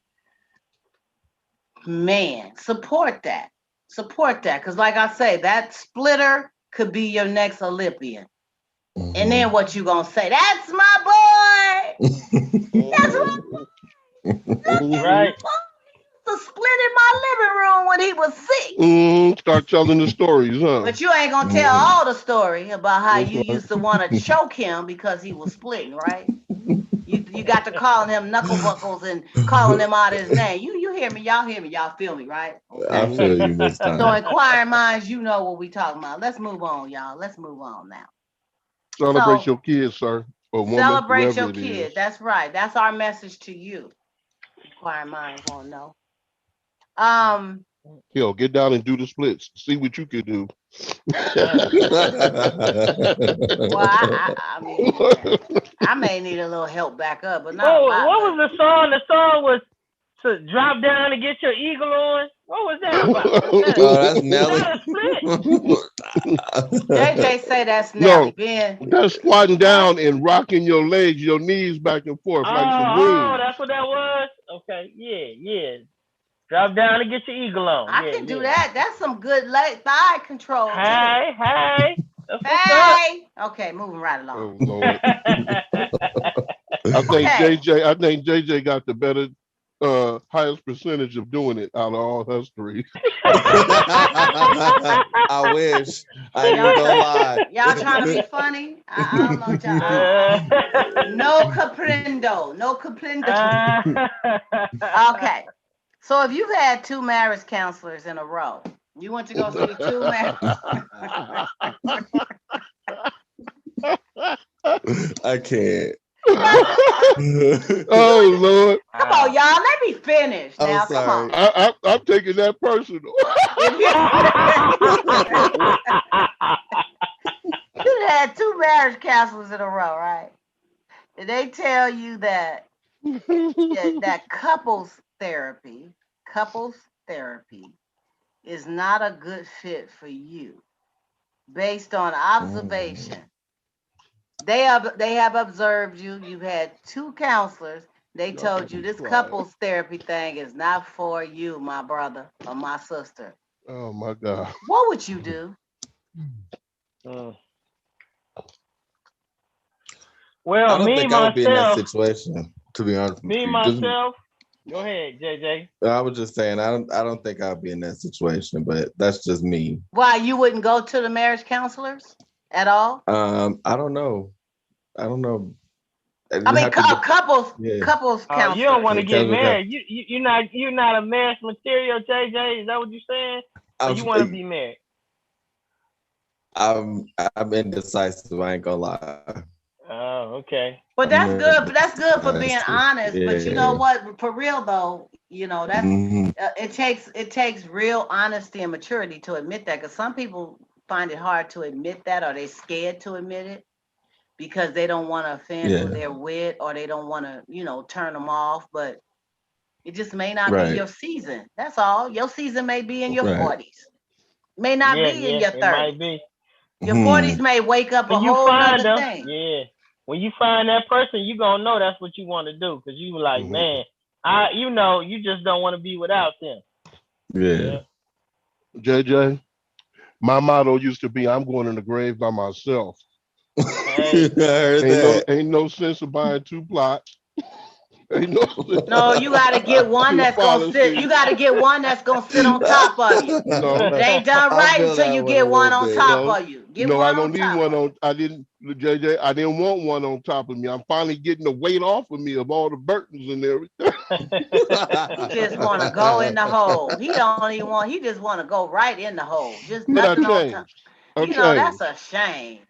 man, support that, because like I say, that splitter could be your next Olympian. And then what you gonna say? That's my boy. That's my Mhm. Right. to split in my living room when he was sick. Start telling the stories, huh? But you ain't gonna tell Mhm. all the story about how That's you right. used to want to choke him because he was splitting, right? You got to calling him knuckle buckles and calling him out his name. You hear me, y'all feel me, right? I Okay. feel you this So time. inquiring minds, you know what we talking about. Let's move on, y'all. Let's move on now. Celebrate So your kids, sir, or woman, celebrate whoever your it kid. is. That's right. That's our message to you. Inquiring minds won't know. Um, Hell, get down and do the splits. See what you can do. Right. well, I mean, I may need a little help back up, but not a Oh, lot. what But was the song? The song was to drop down and get your eagle on. What was that about? Oh, that's Is Nelly. that a split? JJ say that's Nelly. No, Ben, that's squatting what? down and rocking your legs, your knees back and forth like some That's wings. what that was. Okay, yeah, yeah. Drop down and get your eagle on. I Yeah, can do yeah. that. That's some good leg thigh control too. Hey, hey, that's what's up. Hey. Okay, moving right along. Oh Lord. I think Okay. JJ got the better highest percentage of doing it out of all us three. I wish. I ain't even Y'all gonna lie. y'all trying to be funny? I don't know what y'all. No caprindo. No caprindo. Okay. So if you've had two marriage counselors in a row, you went to go see two marriage. I can't. Oh Lord. Come on, y'all. Let me finish I'm now. Come on. sorry. I'm taking that personal. If you had two marriage counselors in a row, right? And they tell you that couples therapy is not a good fit for you based on observation. They have observed you. You've had two counselors. They Y'all told got you me this crying. couples therapy thing is not for you, my brother or my sister. Oh my God. What would you do? Mm. I Well, don't me think I would be in that myself, situation, to be honest with me you. Just myself. Go ahead, JJ. I was just saying I don't think I'd be in that situation, but that's just me. Why you wouldn't go to the marriage counselors at all? I don't know. I don't know. I It'd mean, have to couples yeah. couples You don't counselors. want Yeah, to get casual couple. married. You're not a marriage material, JJ. Is that what you're saying? Or you I'm want to be married? I'm indecisive, I ain't gonna lie. Oh, okay. But I'm that's good. That's good for being indecisive. honest. But you know Yeah. what? For real though, that's Mhm. it takes real honesty and maturity to admit that. Because some people find it hard to admit that, or they scared to admit it because they don't want to offend who Yeah. they're with, or they don't want to, turn them off. But it just may not be Right. your season. That's all. Your season may be in your Right. 40s. May not Yeah, be in yeah. your It might 30s. be. Your 40s Hmm. may wake up a When you whole find nother them, thing. yeah. when you find that person, you gonna know that's what you want to do, because you like, man, you just don't want to be without them. Yeah. JJ, my motto used to be, I'm going in the grave by myself. Hey. I heard that. Ain't no sense of buying 2 plots. Ain't No, you gotta get one that's gonna sit. You gotta get one that's gonna sit on top of you. No. It ain't done I right feel until that you one a get one little on bit. top No. of you. Get No, one I don't on need top one of on. I didn't, JJ. I didn't want one on top of me. I'm finally getting the weight off of me of all the burdens and everything. you. He just wanna go in the hole. He don't even want. He just wanna go right in the hole. Just But I nothing on top. changed. I've That's changed. a shame.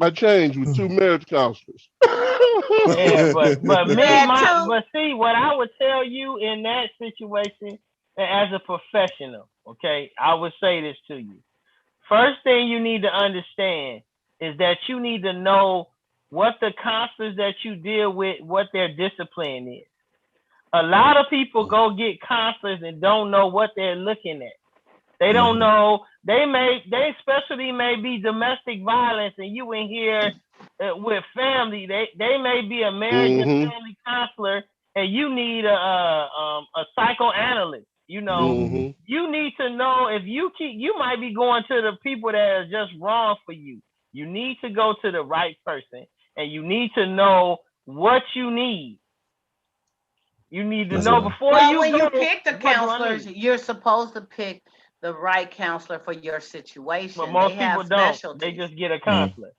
I changed with 2 marriage counselors. Yeah, but You had two. but see, what I would tell you in that situation, as a professional, okay, I would say this to you. First thing you need to understand is that you need to know what the counselors that you deal with, what their discipline is. A lot of people go get counselors and don't know what they're looking at. They don't know. Their specialty may be domestic violence, and you in here with family. They may be a marriage and family counselor, and you need a psychoanalyst. You need to know if you might be going to the people that are just wrong for you. You need to go to the right person, and you need to know what you need. You need to know before when you you pick the counselors, you're supposed to pick the right counselor for your situation. But most people don't. Specialties. They just get a counselor.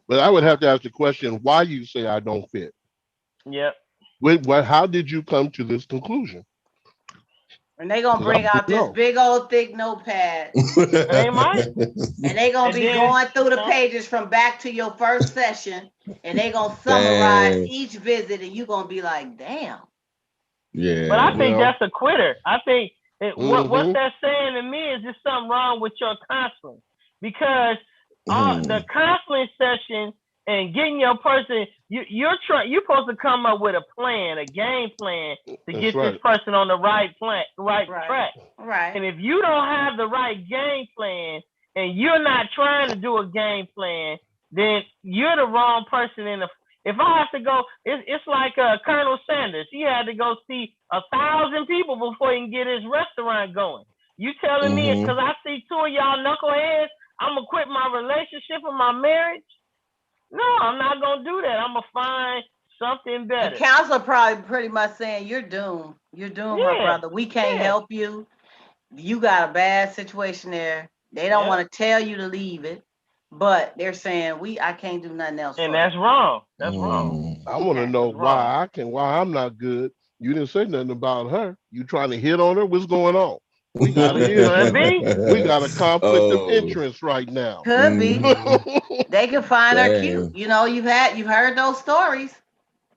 But I would have to ask the question, why you say I don't fit? Yep. How did you come to this conclusion? And they gonna bring out this big old thick notepad. They might. And they gonna be going through the pages from back to your first session, and they gonna summarize each visit, and you gonna be like, damn. Yeah. But I think that's a quitter. I think what's that saying to me is there's something wrong with your counseling, because the counseling session and getting your person, you're supposed to come up with a plan, a game plan to get this person on the right track. Right. And if you don't have the right game plan and you're not trying to do a game plan, then you're the wrong person if I have to go, it's like Colonel Sanders. He had to go see 1,000 people before he can get his restaurant going. You telling me because I see 2 of y'all knuckleheads, I'm going to quit my relationship or my marriage? No, I'm not going to do that. I'm going to find something better. The counselor probably pretty much saying, you're doomed. You're doomed, my brother. We can't help you. You got a bad situation there. They don't want to tell you to leave it, but they're saying I can't do nothing else. And that's wrong. That's wrong. I want to know why I'm not good. You didn't say nothing about her. You trying to hit on her? What's going on? We got a conflict of interest right now. Could be. They can find her cute. You've heard those stories.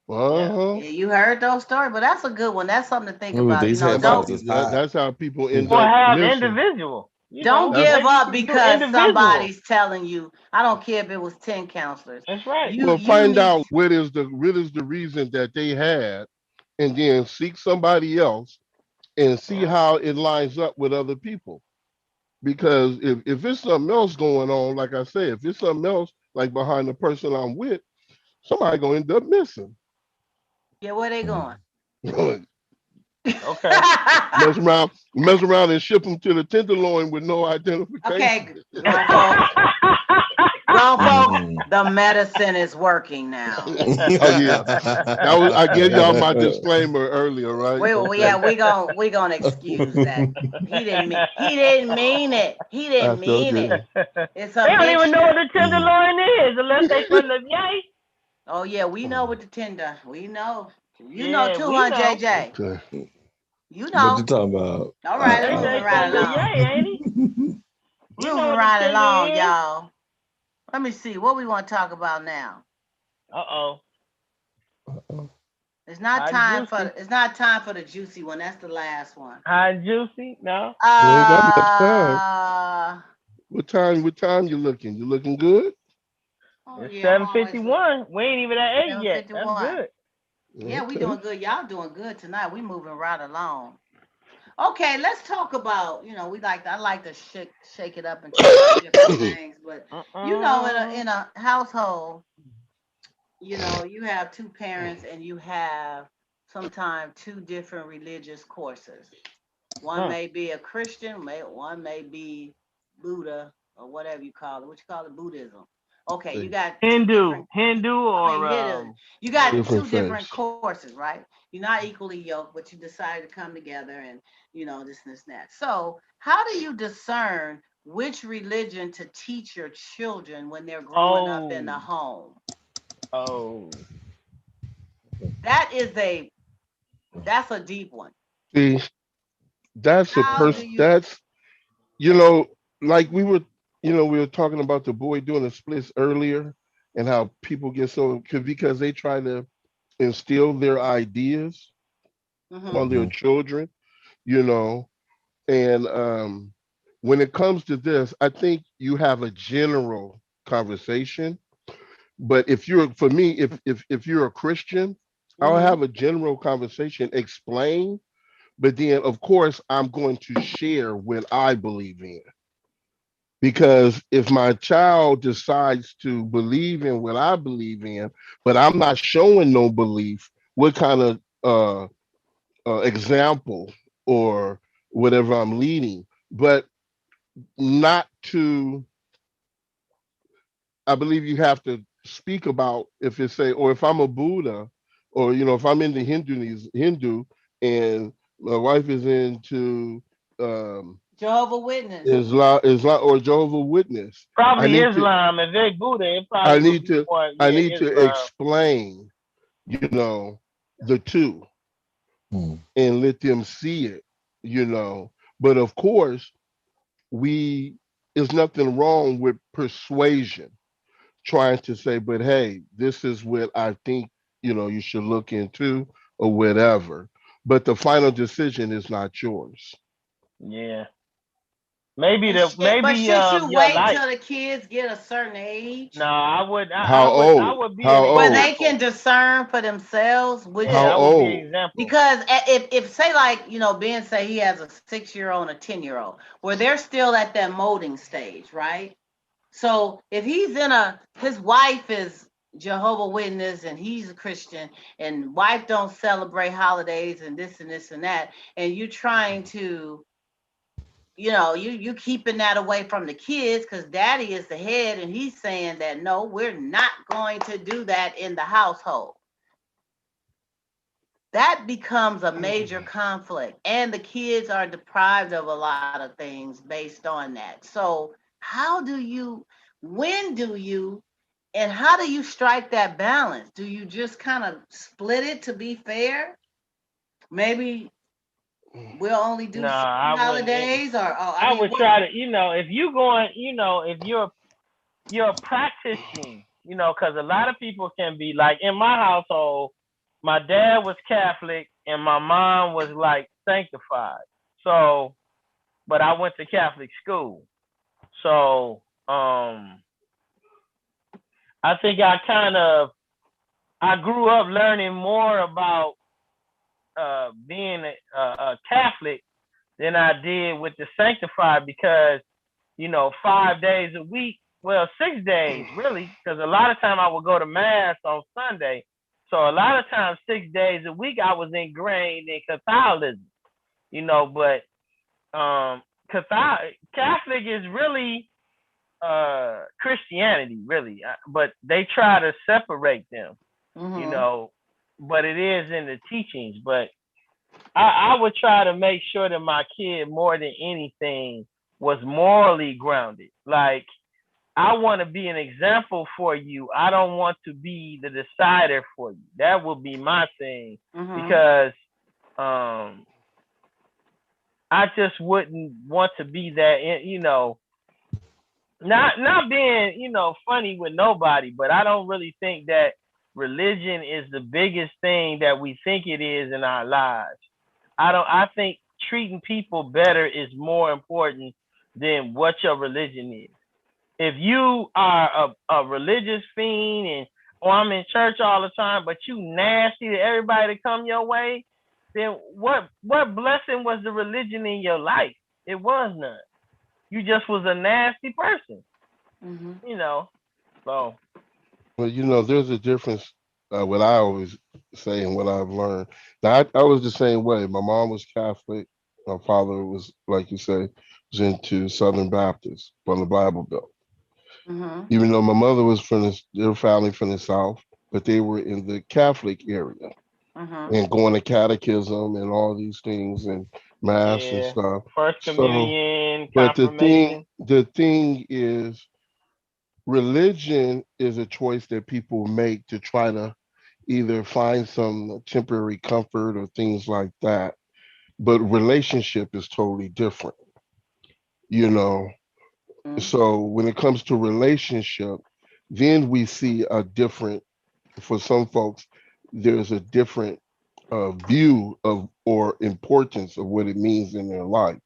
You heard those stories, but that's a good one. That's something to think about. That's how people end up. Or have individual. Don't give up because somebody's telling you. I don't care if it was 10 counselors. That's right. Find out what is the reason that they had, and then seek somebody else and see how it lines up with other people. Because if it's something else going on, like I said, if it's something else like behind the person I'm with, somebody gonna end up missing. Yeah, where they going? Okay. mess around and ship them to the Tenderloin with no identification. Okay, grown folks, the medicine is working now. I gave y'all my disclaimer earlier, right? We gonna excuse that. He didn't mean it. He didn't mean it. It's they don't even know what the Tenderloin is unless they from the yay. Oh yeah, we know what the tender. We know. You know too, huh, JJ? Okay. You know. What you talking about? All right, let's move right along. Moving right along, y'all. Let me see what we want to talk about now. It's not time for the juicy one. That's the last one. Hot and juicy? No. What time you looking? You looking good? It's 7:51. We ain't even at 8 yet. That's good. Yeah, we doing good. Y'all doing good tonight. We moving right along. Okay, let's talk about, I like to shake it up and talk about different things, but in a household, you have two parents and you have sometimes two different religious courses. One Mm. may be a Christian, one may be Buddha or whatever you call it. What you call it? Buddhism. Okay, you See, got two Hindu, different, Hindu, I or mean, you got yeah. different two different faiths. courses, right? You're not equally yoked, but you decided to come together and, this and this and that. So, how do you discern which religion to teach your children when they're growing up in the Oh, home? oh, That is that's a deep one. See, that's a How do person. you? That's you know, like we were talking about the boy doing the splits earlier, and how people get so because they try to instill their ideas Hmm. on their Mhm. children, you know. And when it comes to this, I think you have a general conversation. But if you're, for me, if you're a Christian, I'll Hmm. have a general conversation, explain, but then of course I'm going to share what I believe in. Because if my child decides to believe in what I believe in, but I'm not showing no belief, what kind of example or whatever I'm leading, but not to, I believe you have to speak about if it's say, or if I'm a Buddha, or if I'm into Hindu, and my wife is into um, Jehovah Witness. Islam or Jehovah Witness. I probably need to, Islam. If they Buddha, it I probably would need be to, more, I yeah, need to Islam. explain, the two Mhm. and let them see it, you know. But of course, we there's nothing wrong with persuasion, trying to say, but hey, this is what I think, you should look into or whatever. But the final decision is not yours. Yeah, maybe And the shit, but maybe should you yeah, wait like till the kids get a certain age no, How I old? would be an How where old? they can example. discern for themselves which Yeah, How I would be an old? example. because if say like Ben say he has a 6-year-old and a 10-year-old where they're still at that molding stage, right? So if his wife is Jehovah Witness and he's a Christian and wife don't celebrate holidays and this and that, and you trying to you keeping that away from the kids because daddy is the head and he's saying that no, we're not going to do that in the household. That becomes a major conflict and the kids are deprived of a lot of things based on that. So how do you when do you and how do you strike that balance? Do you just kind of split it to be fair? Maybe we'll only No, do I certain wouldn't. holidays or I I mean would what. try to, if you're going, if you're practicing, because a lot of people can be like in my household, my dad was Catholic and my mom was like sanctified. So, but I went to Catholic school. So, I think I grew up learning more about being a Catholic than I did with the sanctified because 5 days a week, well, 6 days really, because a lot of time I would go to mass on Sunday. So a lot of times 6 days a week I was ingrained in Catholicism, but Catholic is really Christianity, really, but they try to separate them, you Mm-hmm. know, but it is in the teachings. But I would try to make sure that my kid, more than anything, was morally grounded. Like, I want to be an example for you. I don't want to be the decider for you. That would be my thing Mm-hmm. because um, I just wouldn't want to be that, not being, funny with nobody, but I don't really think that religion is the biggest thing that we think it is in our lives. I think treating people better is more important than what your religion is. If you are a religious fiend and I'm in church all the time, but you nasty to everybody to come your way, then what blessing was the religion in your life? It was none. You just was a nasty person, Mm-hmm. you know. So Well, there's a difference. What I always say and what I've learned. Now, I was the same way. My mom was Catholic. My father was, like you say, was into Southern Baptist from the Bible Belt. Mm-hmm. Even though my mother was their family from the South, but they were in the Catholic area Mm-hmm. and going to catechism and all these things and mass and Yeah. stuff. First So, communion, but confirmation. the thing is, religion is a choice that people make to try to either find some temporary comfort or things like that. But relationship is totally different, you know. So when it comes to relationship, then we see a different, for some folks, there's a different view of or importance of what it means in their life.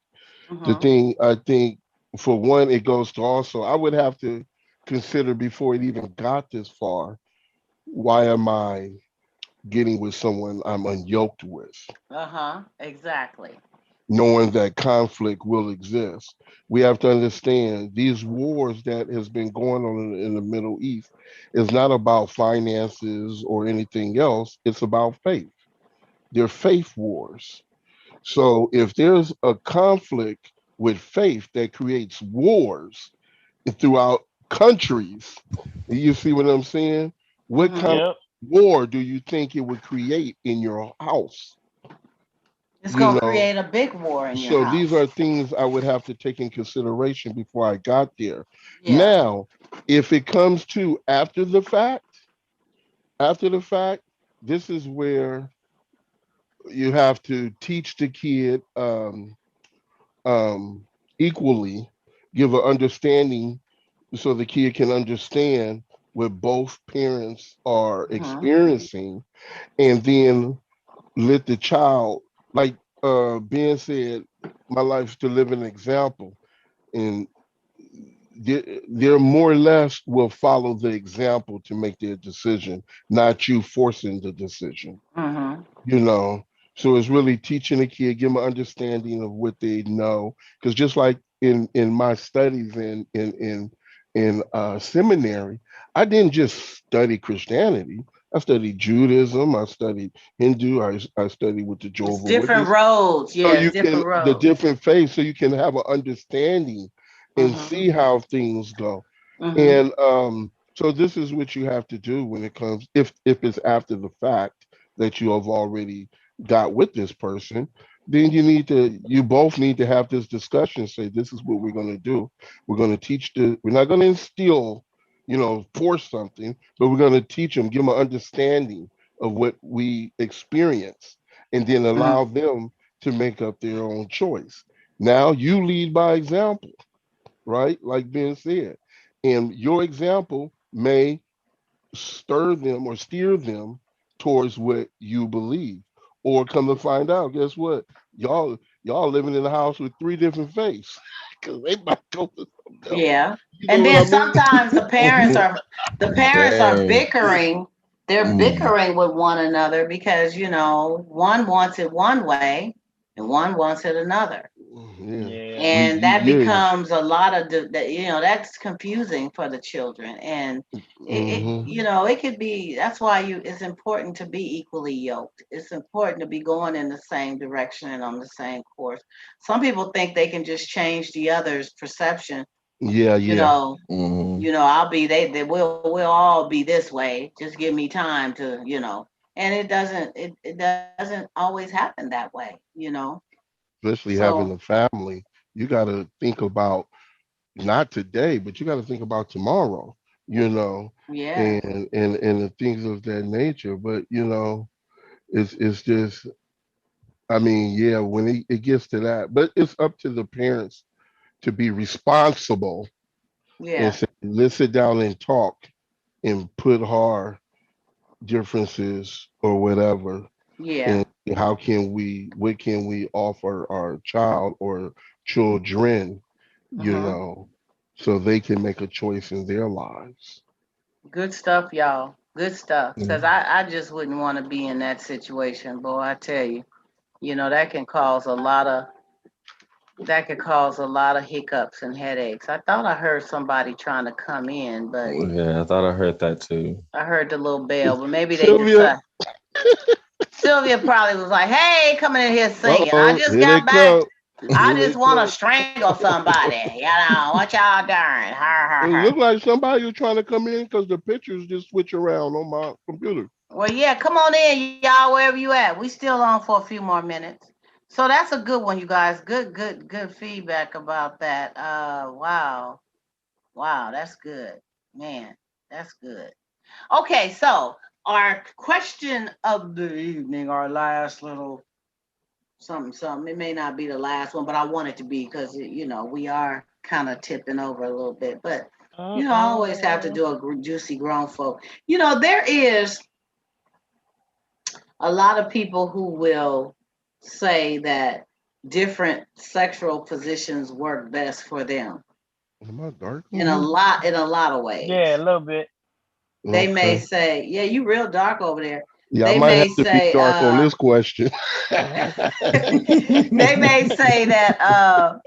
The Mm-hmm. thing I think, for one, it goes to also, I would have to consider before it even got this far, why am I getting with someone I'm unyoked with, Uh-huh. Exactly. knowing that conflict will exist. We have to understand these wars that has been going on in the Middle East is not about finances or anything else. It's about faith. They're faith wars. So if there's a conflict with faith that creates wars throughout countries, you see what I'm saying? What Mm-hmm. kind of Yep. war do you think it would create in your house? It's You gonna know, create a big war in your so these house. are things I would have to take in consideration before I got there. Yeah. Now, if it comes to after the fact, this is where you have to teach the kid um, equally, give an understanding so the kid can understand what both parents are Mm-hmm. experiencing, and then let the child, like Ben said, my life is to live an example. And they're more or less will follow the example to make their decision, not you forcing the decision, Mm-hmm. you know. So it's really teaching a kid, give them an understanding of what they know. Because just like in my studies in seminary, I didn't just study Christianity. I studied Judaism. I studied Hindu. I studied with the It's Jehovah different Witness. roads. So Yeah, it's you can different the roads. different faiths, so you can have an understanding and Mm-hmm. see how things go. Mm-hmm. And so this is what you have to do when it comes, if it's after the fact that you have already got with this person, then you both need to have this discussion. Say, this is what we're going to do. We're going to we're not going to instill, force something, but we're going to teach them, give them an understanding of what we experience, and then allow them to make up their own choice. Now you lead by example, right? Like Ben said. And your example may stir them or steer them towards what you believe. Or come to find out, guess what? Y'all living in a house with three different faiths. Because they might go to something else. Yeah. You know And what then I mean? sometimes the parents are Dang. bickering. They're Mm. bickering with one another because, one wants it one way and one wants it another. Yeah. Yeah. And that Yeah. becomes a lot of that's confusing for the children. And Hmm. it could be, that's why it's important to be equally yoked. It's important to be going in the same direction and on the same course. Some people think they can just change the other's perception. Yeah, you yeah. know Mm. I'll be, they we'll all be this way, just give me time to, and it doesn't always happen that way. Especially So having a family, you got to think about not today, but you got to think about tomorrow, you know, yeah. and the things of that nature. But it's just, I mean, yeah, when it gets to that, but it's up to the parents to be responsible and Yeah. say, let's sit down and talk and put our differences or whatever, Yeah. and what can we offer our child or children, Hmm. so they can make a choice in their lives. Good stuff, y'all. Good stuff. Because Mm. I just wouldn't want to be in that situation, boy. I tell you, that can cause a lot of That could cause a lot of hiccups and headaches. I thought I heard somebody trying to come in, but Yeah, I thought I heard that too. I heard the little bell, but maybe they Sylvia, decide. Sylvia probably was like, "Hey, coming in here singing. I uh-oh, just here they got back. come. I Here they just want to come. strangle somebody. You know what y'all doing? It looked like somebody was trying to come in because the pictures just switch around on my computer. Well, yeah, come on in, y'all, wherever you at. We still on for a few more minutes. So that's a good one, you guys. Good feedback about that. Wow. Wow, that's good. Man, that's good. Okay, so our question of the evening, our last little something. It may not be the last one, but I want it to be because we are kind of tipping over a little bit. But I always have to do a juicy grown folk. There is a lot of people who will say that different sexual positions work best for them Am I dark in in a here? lot of ways. Yeah, a little bit. They may Okay. say, "Yeah, you real dark over there." Yeah, I They might may have to be say, dark on this question. they may say that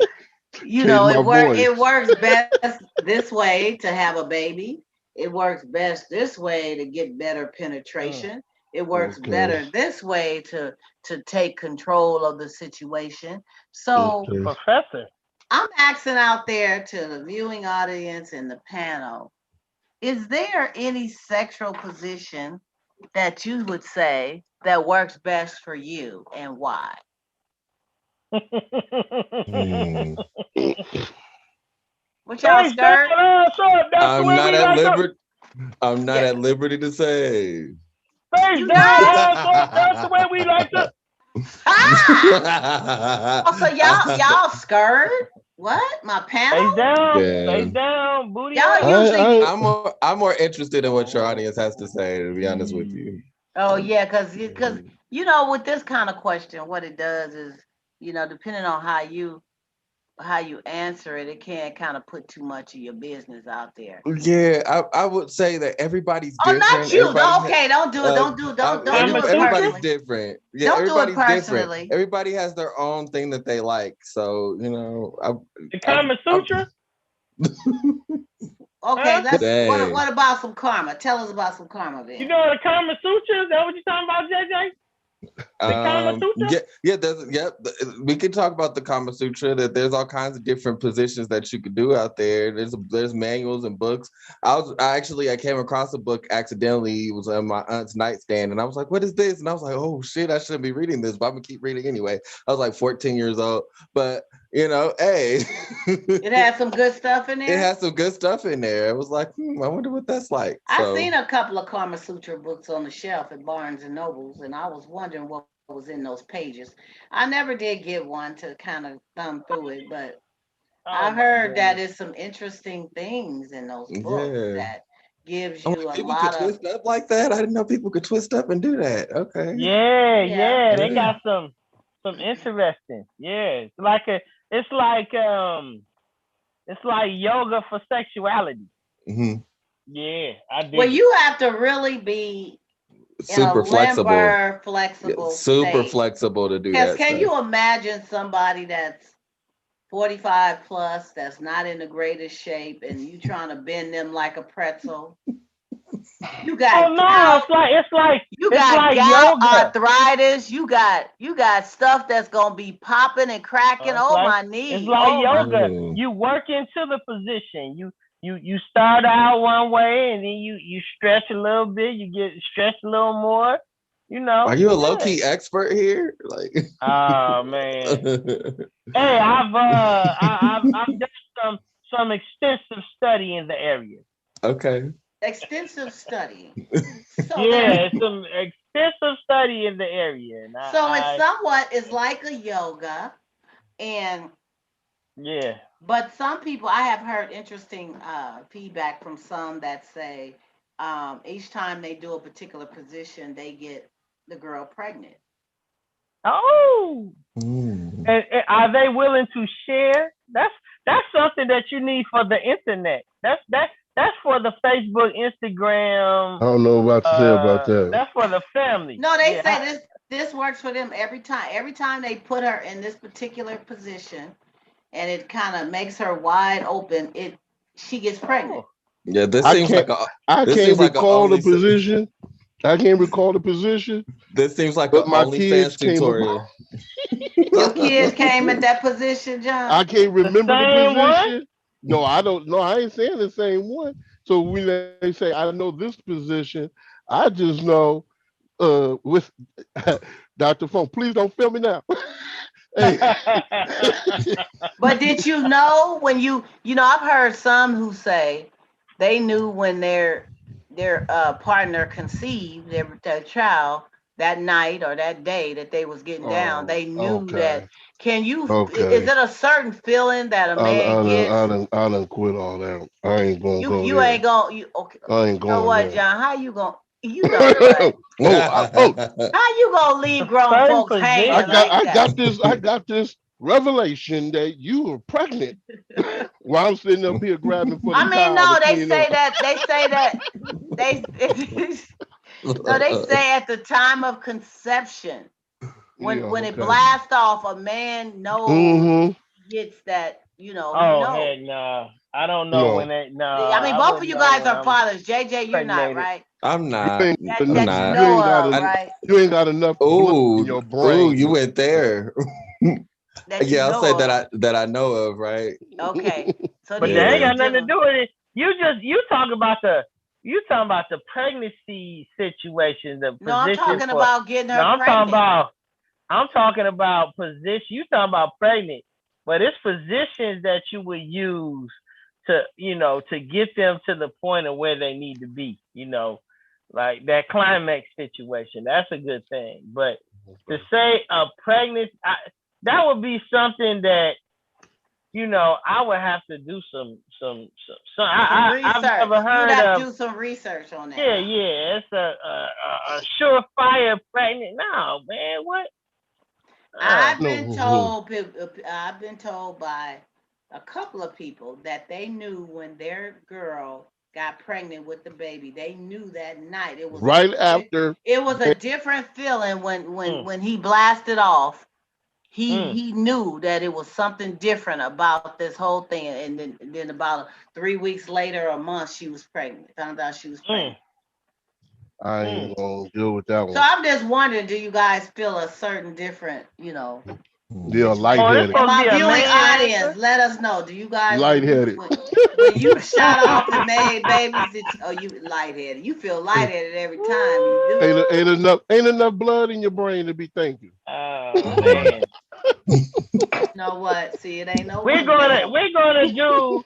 Change my it voice. works best this way to have a baby. It works best this way to get better Mm. penetration. It works Okay. better this way to take control of the situation. So Okay. Professor. I'm asking out there to the viewing audience and the panel, is there any sexual position that you would say that works best for you and why? Hmm. What y'all Face down, scared? ass up. That's the I'm way not we at like to. liberty. I'm not Yeah, at liberty to say. Face you down, not? ass up. That's the way we like to. Ah! Oh, so y'all scared? What? My Face panel? down, face Yeah. down, booty Y'all up. usually I I'm more interested in what your audience has to say, to be honest with you. Oh yeah, because with this kind of question, what it does is, depending on how you answer it, it can kind of put too much of your business out there. Yeah, I would say that everybody's Oh, not different. you. Okay, don't do it. Don't do Kama it Everybody's Sutra? personally. different. Yeah, Don't do it everybody's different. personally. Everybody has their own thing that they like. So The I, Kama I, Sutra? Okay, Huh? let's. What dang. what about some karma? Tell us about some karma You then. know the Kama Sutra? Is that what you're talking about, JJ? The Kama Sutra? Yeah, yeah, we can talk about the Kama Sutra, that there's all kinds of different positions that you could do out there. There's manuals and books. I came across a book accidentally. It was on my aunt's nightstand, and I was like, what is this? And I was like, oh shit, I shouldn't be reading this, but I'm gonna keep reading anyway. I was like 14 years old, but hey. It has some good stuff in It there. has some good stuff in there. It was like, I wonder what that's like. I So seen a couple of Kama Sutra books on the shelf at Barnes and Nobles, and I was wondering what was in those pages. I never did get one to kind of thumb through it, but Oh I my heard that goodness. there's some interesting things in those books yeah. that gives I'm you like, a people could lot of twist up like that. I didn't know people could twist up and do that. Okay. Yeah, yeah. yeah, they Yeah. got some interesting. Yeah. It's like yoga for sexuality. Hmm. Yeah, I Well, dig it. you have to really be in a Super flexible. limber, Yeah, flexible super state. flexible to do Because that can stuff. you imagine somebody that's 45 plus, that's not in the greatest shape, and you trying to bend them like a pretzel? You Oh got no, gout, it's like you it's got like gout, yoga. arthritis, you got stuff that's gonna be popping and cracking. It's Oh like my it's knee. like Oh my. yoga. Ooh. You work into the position. You start out one way and then you stretch a little bit. You get stretched a little more. Are you a low Yeah. key expert here? Like, Oh man. Hey, I've done some extensive study in the area. okay. Extensive study. So there. Yeah, some extensive study in the area, and So it's somewhat is like a yoga, and yeah. but some people I have heard interesting feedback from some that say each time they do a particular position, they get the girl pregnant. Oh, Mm. and are they willing to share? That's something that you need for the internet. That's for the Facebook, Instagram. I don't know what to say about that. That's for the family. No, they Yeah. say this works for them every time. Every time they put her in this particular position, and it kind of makes her wide open, she gets pregnant. Yeah, I can't I this can't seems like a recall the only position. I can't recall the position, this seems like a but my kids OnlyFans came up. tutorial. Your kids came at that position, I John. can't The remember the same one? position. No, I don't know. I ain't saying the same one. So when they say I know this position, I just know with Dr. Funk, please don't film me now. Hey, But did you know when I've heard some who say they knew when their partner conceived their child that night or that day that they was getting down. oh, They knew that. okay, Is okay. it a certain feeling that a man gets? I done quit all that. I ain't gonna go You there. ain't gonna you okay. I ain't You know going what, there. John? How you gonna you know what? Oh, How you gonna leave grown Certain folks hanging like that? I got this revelation that you were pregnant while I'm sitting up here grabbing for the I mean, towel to no, clean up. they say that they no, they say at the time of conception, Yeah, when it okay. blasts off, a man knows Mm-hmm. gets that, he Oh knows. heck no. I don't know when No, that no, I mean, I both of wouldn't you know guys when are I'm fathers. JJ, you're not, impregnated. right? I'm you not. ain't got I'm That you not. you ain't know got of, I, right? you ain't got enough blood in ooh, your ooh, brain you to went do that. there. That you Yeah, I'll know say of. that I know of, right? Okay. So But these that are ain't the Yeah. got nothing to different. do with it. You talking about the pregnancy situation, the No, I'm position talking for about getting no, her pregnant. I'm talking about position. You talking about pregnant, but it's positions that you would use to get them to the point of where they need to be. Like that climax situation. That's a good thing. But to say a pregnancy, that would be something that I would have to do some. Some I've research. never You would heard have to of. do some research on that, Yeah, huh? yeah, it's a surefire pregnant. No, man, what? I've been No. told I've been told by a couple of people that they knew when their girl got pregnant with the baby. They knew that night. Right after. It was a different feeling when Mm, he blasted off. mm, He knew that it was something different about this whole thing, and then about 3 weeks later, a month, she was pregnant. Found out she was mm, pregnant. I mm. ain't gonna deal with that So one. I'm just wondering, do you guys feel a certain different, Yeah, Oh, situation? this And supposed to my be a viewing man audience, answer? let us know. Do you guys, lightheaded. when you shot off and made babies, you lightheaded? You feel lightheaded every time you do it. Ain't enough blood in your brain to be thinking. Oh man, You know what? See, it ain't no we're women in gonna here. we're gonna do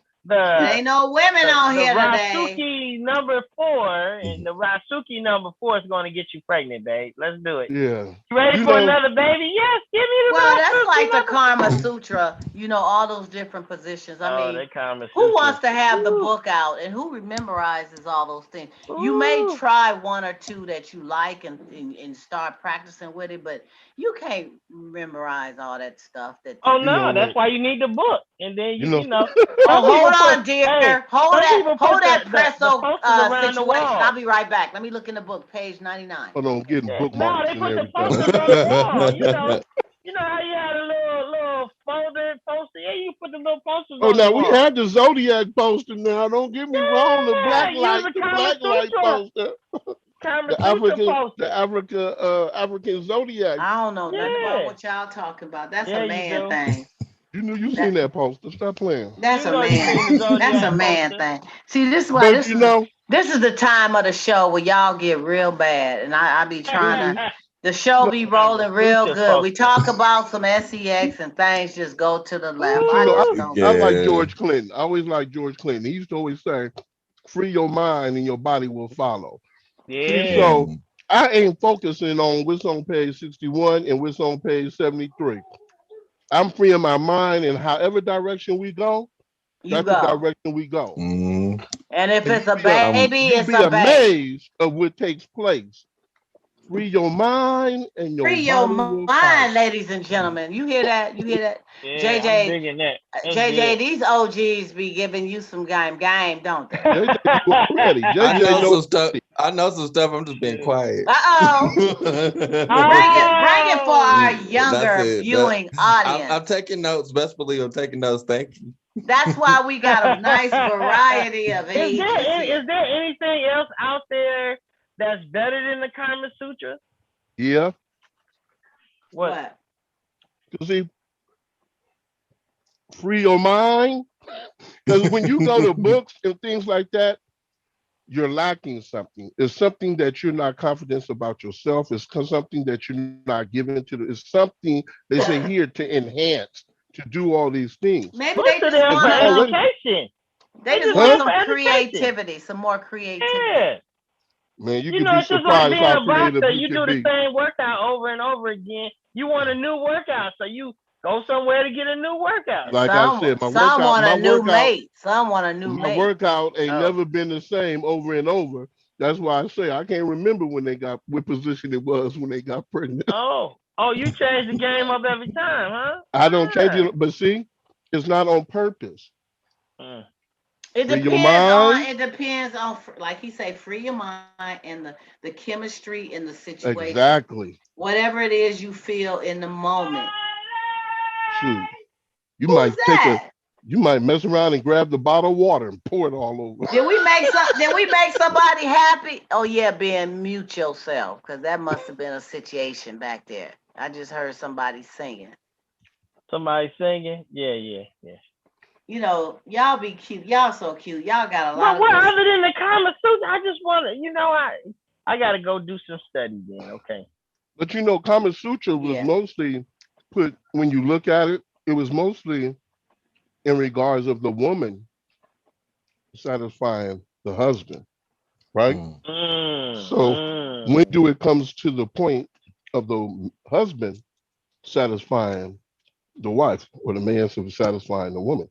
It the ain't no women the on the here today. Rasuki number 4, and the Rasuki number 4 is gonna get you pregnant, babe. Let's do it. Yeah. You ready You for know, another baby? Yes, give me the Well, that's Rasuki like the number Karma 4. Sutra, all those different positions. I Oh, mean, they Kama who Sutras. wants to have the Ooh, book out and who memorizes all those things? You may ooh. try one or two that you like and start practicing with it, but you can't memorize all that stuff that Oh you know no, that's what, why you need the book. And then you know. some Oh, people hold put on, dear. hey, some people put Hold that the presso posters around the situation. I'll wall. be right back. Let me look in the book, page 99. Hold on, getting Yeah. No, bookmarks they and put the everything. posters on the wall. You know how you had a little folder poster. Yeah, you put the little posters Oh, on the now we wall. had the Zodiac poster. Now, don't get me wrong. Yeah, use a The Kama black light Sutra, poster, Kama Sutra The poster. African Zodiac. I don't know nothing about Yeah, what y'all talking about. That's a yeah, you man do. thing. You knew you seen That that poster. Stop playing. that's You a know you man. seen the That's a Zodiac man poster. thing. See, this is why But you know, this is the time of the show where y'all get real bad, and I be trying to. mhm. The show No, be Kama rolling real Sutra good. We poster. talk about some sex and things just go to the left. but you I know, just Ooh, don't I get it. like Yeah. George Clinton. I always like George Clinton. He used to always say, "Free your mind and your body will follow." See, yeah. so Mhm. I ain't focusing on what's on page 61 and what's on page 73. I'm freeing my mind, and however direction we go, You that's the go, direction we go. Mhm. and if And it's a baby, you'll it's be a baby. amazed of what takes place. Free your mind, and your Free your body will follow. mind, ladies and gentlemen. You hear that? You hear that? Yeah, I'm JJ, digging that. That's JJ, good. these OGs be giving you some game, don't they? JJ knew already. I JJ know know some stuff. already. I know some stuff. I'm just being quiet. Uh-oh. Bring it for our younger viewing audience. I'm taking notes. Best believe I'm taking notes. Thank you. That's why we got a nice variety of ages. Is there anything else out there that's better than the Kama Sutra? Yeah. What? You see, free your mind. Because when you go to books and things like that, you're lacking something. It's something that you're not confident about yourself. It's something that you're not giving to. It's something they say here to enhance, to do all these things. Maybe they just want for education. They just want some creativity, some more creativity. Yeah. Man, you know, can be it's just surprised like how being a creative boxer. you You can do be. the same workout over and over again. You want a new workout, so you go somewhere to get a new workout. Like I said, my some workout, want a my new workout, mate. Some want a new my mate. workout ain't never been the same over and over. That's why I say I can't remember when they got what position it was when they got pregnant. Oh, you change the game up every time, huh? I don't change it, but see, it's not on purpose. It depends on, like he say, free your mind and the chemistry in the situation. Exactly. Whatever it is you feel in the moment. Shoot. You might mess around and grab the bottle of water and pour it all over. Did we make somebody happy? Oh yeah, Ben, mute yourself, because that must have been a situation back there. I just heard somebody singing. Somebody singing? Yeah. You know, y'all be cute. Y'all so cute. Y'all got a lot of. Well, other than the Kama Sutra, I just want to, I got to go do some study then, okay? But Kama Sutra was mostly put, when you look at it, it was mostly in regards of the woman satisfying the husband, right? So when do it comes to the point of the husband satisfying the wife or the man satisfying the woman?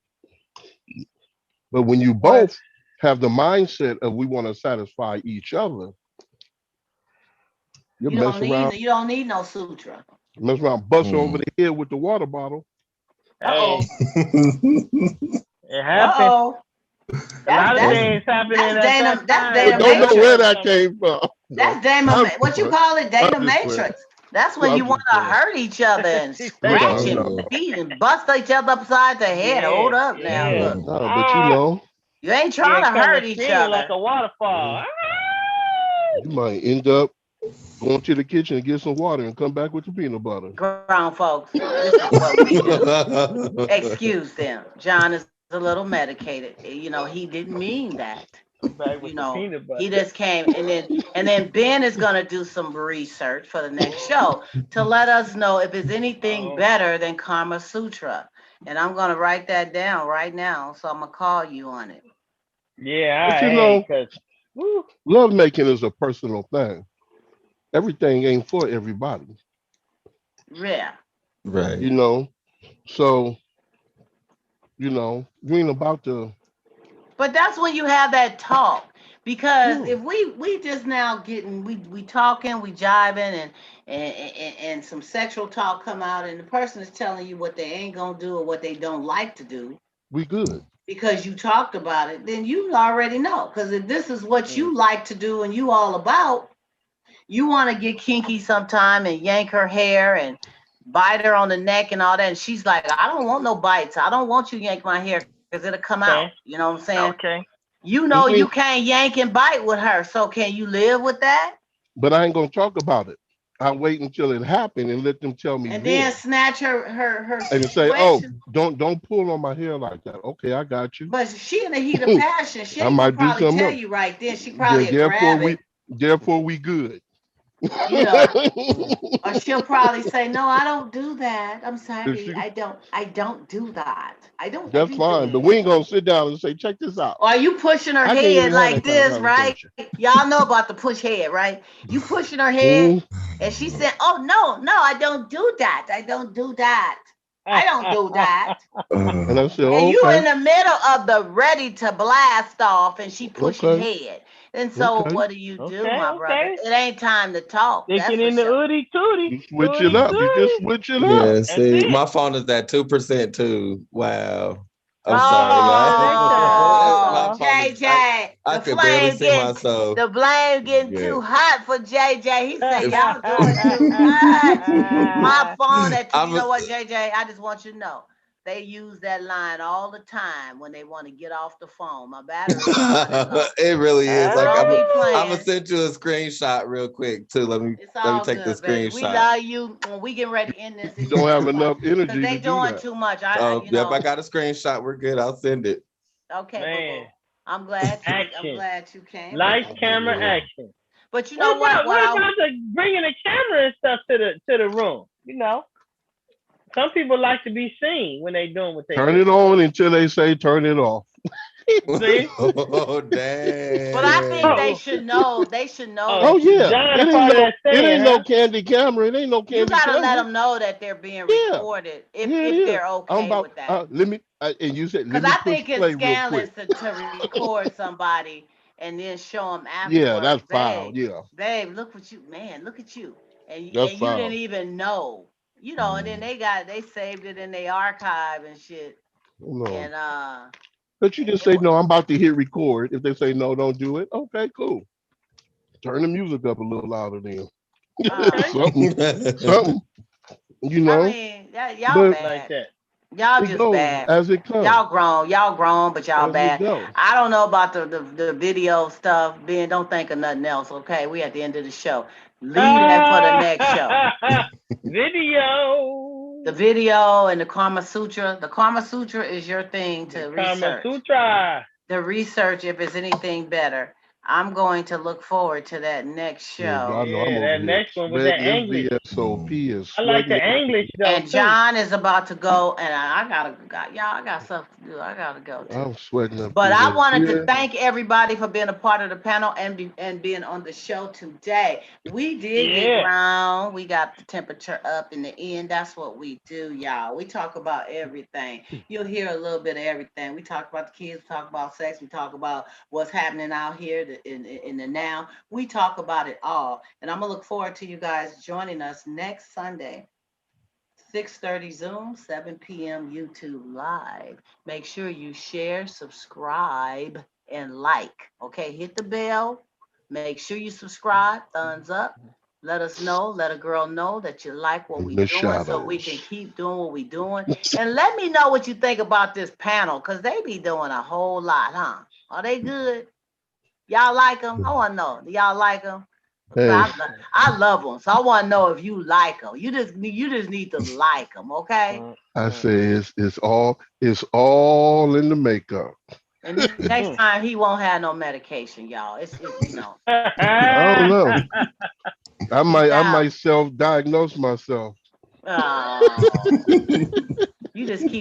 But when you both have the mindset of we want to satisfy each other, you don't need no sutra. Mess around, bust over the head with the water bottle. Uh-oh. It happens. A lot of things happening at that time. Don't know where that came from. That's Dana. What you call it? Data Matrix. That's when you want to hurt each other and scratch and beat and bust each other upside the head. Hold up now. Look. No, but you ain't trying to hurt each other. Like a waterfall. You might end up going to the kitchen and get some water and come back with the peanut butter. Grown folks, this is what we do. Excuse them. John is a little medicated. He didn't mean that. He just came, and then Ben is gonna do some research for the next show to let us know if there's anything better than Kama Sutra. And I'm gonna write that down right now, so I'm gonna call you on it. Yeah, but love making is a personal thing. Everything ain't for everybody. Yeah. Right. So you ain't about to. But that's when you have that talk, because if we just now getting we talking, we jiving, and some sexual talk come out, and the person is telling you what they ain't gonna do or what they don't like to do. We good. Because you talked about it, then you already know. Because if this is what you like to do and you all about, you want to get kinky sometime and yank her hair and bite her on the neck and all that, and she's like, I don't want no bites. I don't want you to yank my hair. Because it'll come out. You know what I'm saying? Okay. You can't yank and bite with her. So can you live with that? But I ain't gonna talk about it. I'll wait until it happened and let them tell me. And then snatch her and say, "Oh, don't pull on my hair like that." Okay, I got you. But she in the heat of passion. She ain't gonna probably tell you right then. She probably grab it. Therefore, we good. Or she'll probably say, "No, I don't do that. I'm sorry, I don't do that. I don't." That's fine, but we ain't gonna sit down and say, "Check this out." Or you pushing her head like this, right? Y'all know about the push head, right? You pushing her head, and she said, "Oh no, I don't do that. I don't do that. I don't do that." And I said, and you in the middle of the ready to blast off, and she pushing head. And so what do you do, my brother? It ain't time to talk. Thinking in the ooty tooty. You switch it up. You just switch it up. Yeah, see, my phone is at 2% too. Wow. I'm sorry, y'all. Oh, My apologies. JJ, I the could barely flame see getting myself. the blame getting Yeah. too hot for JJ. He said, If- y'all doing too much. My phone at you I'm know a- what, JJ? I just want you to know. They use that line all the time when they want to get off the phone. My battery is running low. It really is. So don't be I'm playing. gonna send you a screenshot real quick too. It's let me all take the good, baby. We screenshot. love you. When we getting ready to end this, You it's don't just have too much. enough Because energy they to do doing that. too much. Oh, yep, I got a screenshot. We're good. I'll send it. Okay, Man, boo-boo. I'm glad action. you came. Lights, But camera, action. you know what? What about the bringing the camera and stuff to the room? You know, some people like to be seen when they doing what they Turn do. it on until they say turn it off. See? Oh, dang. But I think they Oh, should know. They should know oh, Oh that you. yeah, John, it a ain't part of no, that it saying, ain't huh? no candy camera. It ain't no You candy gotta let camera. them know that they're being Yeah, recorded yeah, it if is. they're I'm okay about. with that. Let me. And you said let Because me I push think it's play real quick. scandalous to record somebody and then show them Yeah, afterwards, that's foul. Yeah, babe, look what you, man, look at you, and that's you didn't foul. even know, and then they saved it in their archive and shit, No, and but you just it say was no. I'm about to hit record. If they say no, don't do it. Okay, cool. Turn the music up a little louder then. Okay. Something. You I know, mean, y'all but Like bad, that. y'all it just goes bad. as it comes, Y'all grown, but y'all as it bad. goes. I don't know about the video stuff. Ben, don't think of nothing else, okay? We at the end of the show. Leave that for the next show. Video. The video and the Kama Sutra. The Kama Sutra is your thing to The Kama research. Sutra. The research if it's anything better. I'm going to look forward to that next Yeah, show. y'all know I'm Yeah, over that here next one with that sweating. English. This VSOP is I like sweating. the English though And too. John is about to go, and y'all, I got stuff to do. I gotta go too. I'm sweating up But through I this wanted to here. thank everybody for being a part of the panel and being on the show today. We did get Yeah. ground. We got the temperature up in the end. That's what we do, y'all. We talk about everything. You'll hear a little bit of everything. We talk about the kids. We talk about sex. We talk about what's happening out here in the now. We talk about it all. And I'm gonna look forward to you guys joining us next Sunday. 6:30 Zoom, 7 p.m. YouTube Live. Make sure you share, subscribe, and like. Okay, hit the bell. Make sure you subscribe, thumbs up. Let us know, let a girl know that you like what In we the doing so we can shadows. keep doing what we doing. And let me know what you think about this panel, because they be doing a whole lot, huh? Are they good? Y'all like them? I want to know. Do y'all like them? Hey, I love them, so I want to know if you like them. You just need to like them, okay? I say it's all in the makeup. And next time he won't have no medication, y'all. I don't know. I You might I sound. might self-diagnose myself. Oh, you just keep